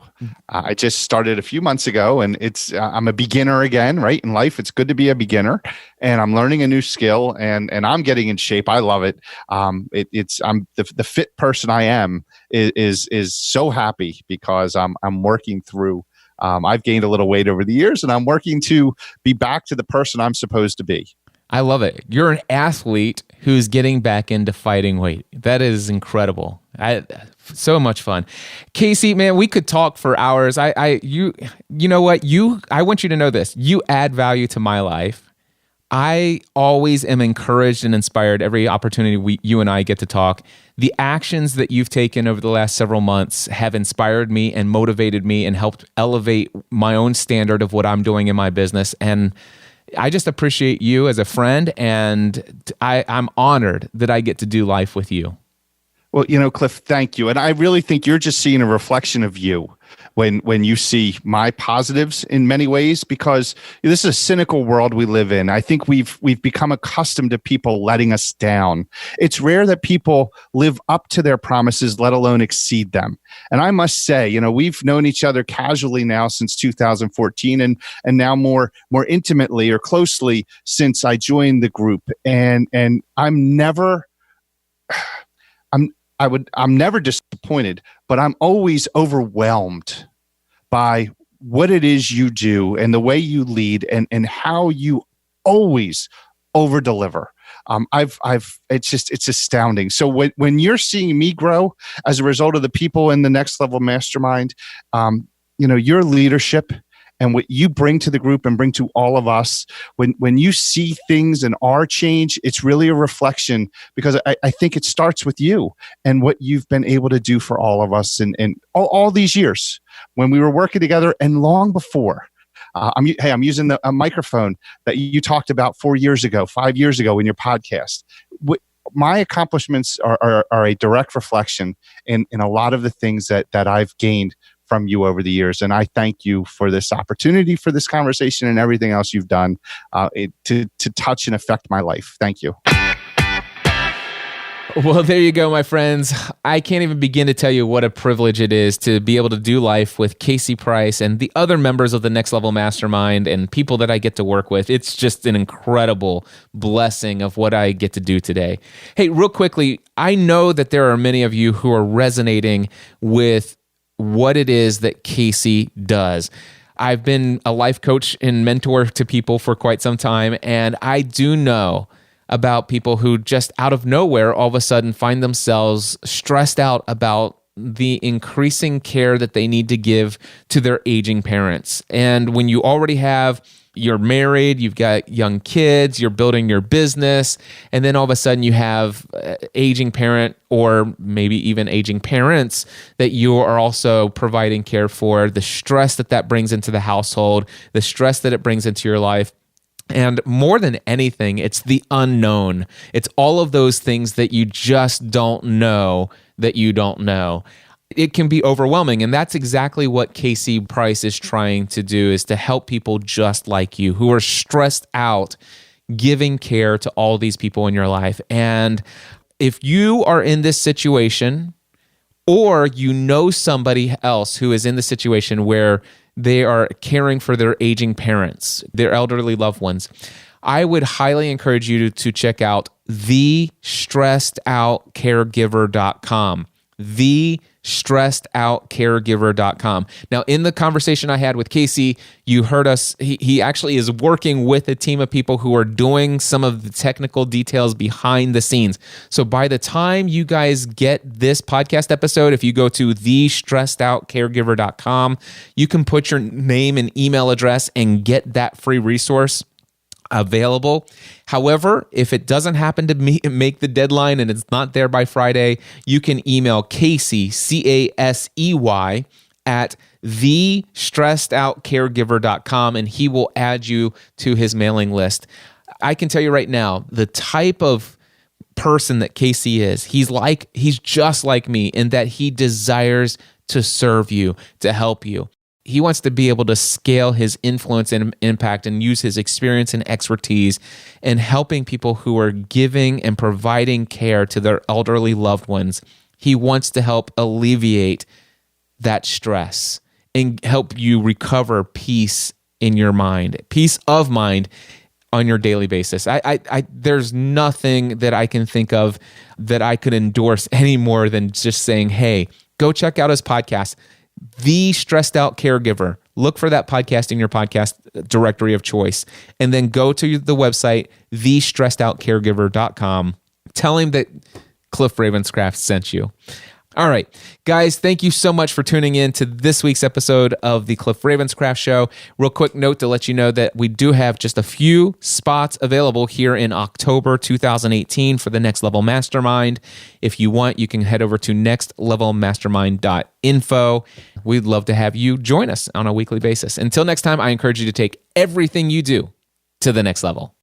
I just started a few months ago, and I'm a beginner again, right? In life, it's good to be a beginner, and I'm learning a new skill, and I'm getting in shape. I love it. I'm the fit person I am is so happy because I'm working through. I've gained a little weight over the years, and I'm working to be back to the person I'm supposed to be. I love it. You're an athlete who's getting back into fighting weight. That is incredible. So much fun. Casey, man, we could talk for hours. You know what? I want you to know this. You add value to my life. I always am encouraged and inspired every opportunity you and I get to talk. The actions that you've taken over the last several months have inspired me and motivated me and helped elevate my own standard of what I'm doing in my business. And I just appreciate you as a friend, and I'm honored that I get to do life with you. Well, Cliff, thank you. And I really think you're just seeing a reflection of you when you see my positives in many ways, because this is a cynical world we live in. I think we've become accustomed to people letting us down. It's rare that people live up to their promises, let alone exceed them. And I must say, we've known each other casually now since 2014 and now more intimately or closely since I joined the group. And I'm never disappointed, but I'm always overwhelmed by what it is you do and the way you lead and how you always over deliver. It's astounding. So when you're seeing me grow as a result of the people in the Next Level Mastermind, your leadership and what you bring to the group and bring to all of us, when you see things in our change, it's really a reflection, because I think it starts with you and what you've been able to do for all of us and all these years when we were working together and long before. I'm using a microphone that you talked about 5 years ago in your podcast. My accomplishments are a direct reflection in a lot of the things that I've gained from you over the years. And I thank you for this opportunity, for this conversation, and everything else you've done to touch and affect my life. Thank you. Well, there you go, my friends. I can't even begin to tell you what a privilege it is to be able to do life with Casey Price and the other members of the Next Level Mastermind and people that I get to work with. It's just an incredible blessing of what I get to do today. Hey, real quickly, I know that there are many of you who are resonating with what it is that Casey does. I've been a life coach and mentor to people for quite some time, and I do know about people who just out of nowhere all of a sudden find themselves stressed out about the increasing care that they need to give to their aging parents. And when you already you're married, you've got young kids, you're building your business, and then all of a sudden you have aging parent or maybe even aging parents that you are also providing care for, the stress that brings into the household, the stress that it brings into your life. And more than anything, it's the unknown. It's all of those things that you just don't know that you don't know. It can be overwhelming, and that's exactly what Casey Price is trying to do, is to help people just like you who are stressed out giving care to all these people in your life. And if you are in this situation, or you know somebody else who is in the situation where they are caring for their aging parents, their elderly loved ones, I would highly encourage you to check out thestressedoutcaregiver.com. thestressedoutcaregiver.com. Now, in the conversation I had with Casey, you heard us, he actually is working with a team of people who are doing some of the technical details behind the scenes. So by the time you guys get this podcast episode, if you go to thestressedoutcaregiver.com, you can put your name and email address and get that free resource available. However, if it doesn't happen to make the deadline and it's not there by Friday, you can email Casey, C-A-S-E-Y, at thestressedoutcaregiver.com, and he will add you to his mailing list. I can tell you right now, the type of person that Casey is, he's just like me in that he desires to serve you, to help you. He wants to be able to scale his influence and impact and use his experience and expertise in helping people who are giving and providing care to their elderly loved ones. He wants to help alleviate that stress and help you recover peace in your mind, peace of mind on your daily basis. There's nothing that I can think of that I could endorse any more than just saying, hey, go check out his podcast, The Stressed Out Caregiver. Look for that podcast in your podcast directory of choice, and then go to the website, thestressedoutcaregiver.com. Tell him that Cliff Ravenscraft sent you. All right, guys, thank you so much for tuning in to this week's episode of the Cliff Ravenscraft Show. Real quick note to let you know that we do have just a few spots available here in October 2018 for the Next Level Mastermind. If you want, you can head over to nextlevelmastermind.info. We'd love to have you join us on a weekly basis. Until next time, I encourage you to take everything you do to the next level.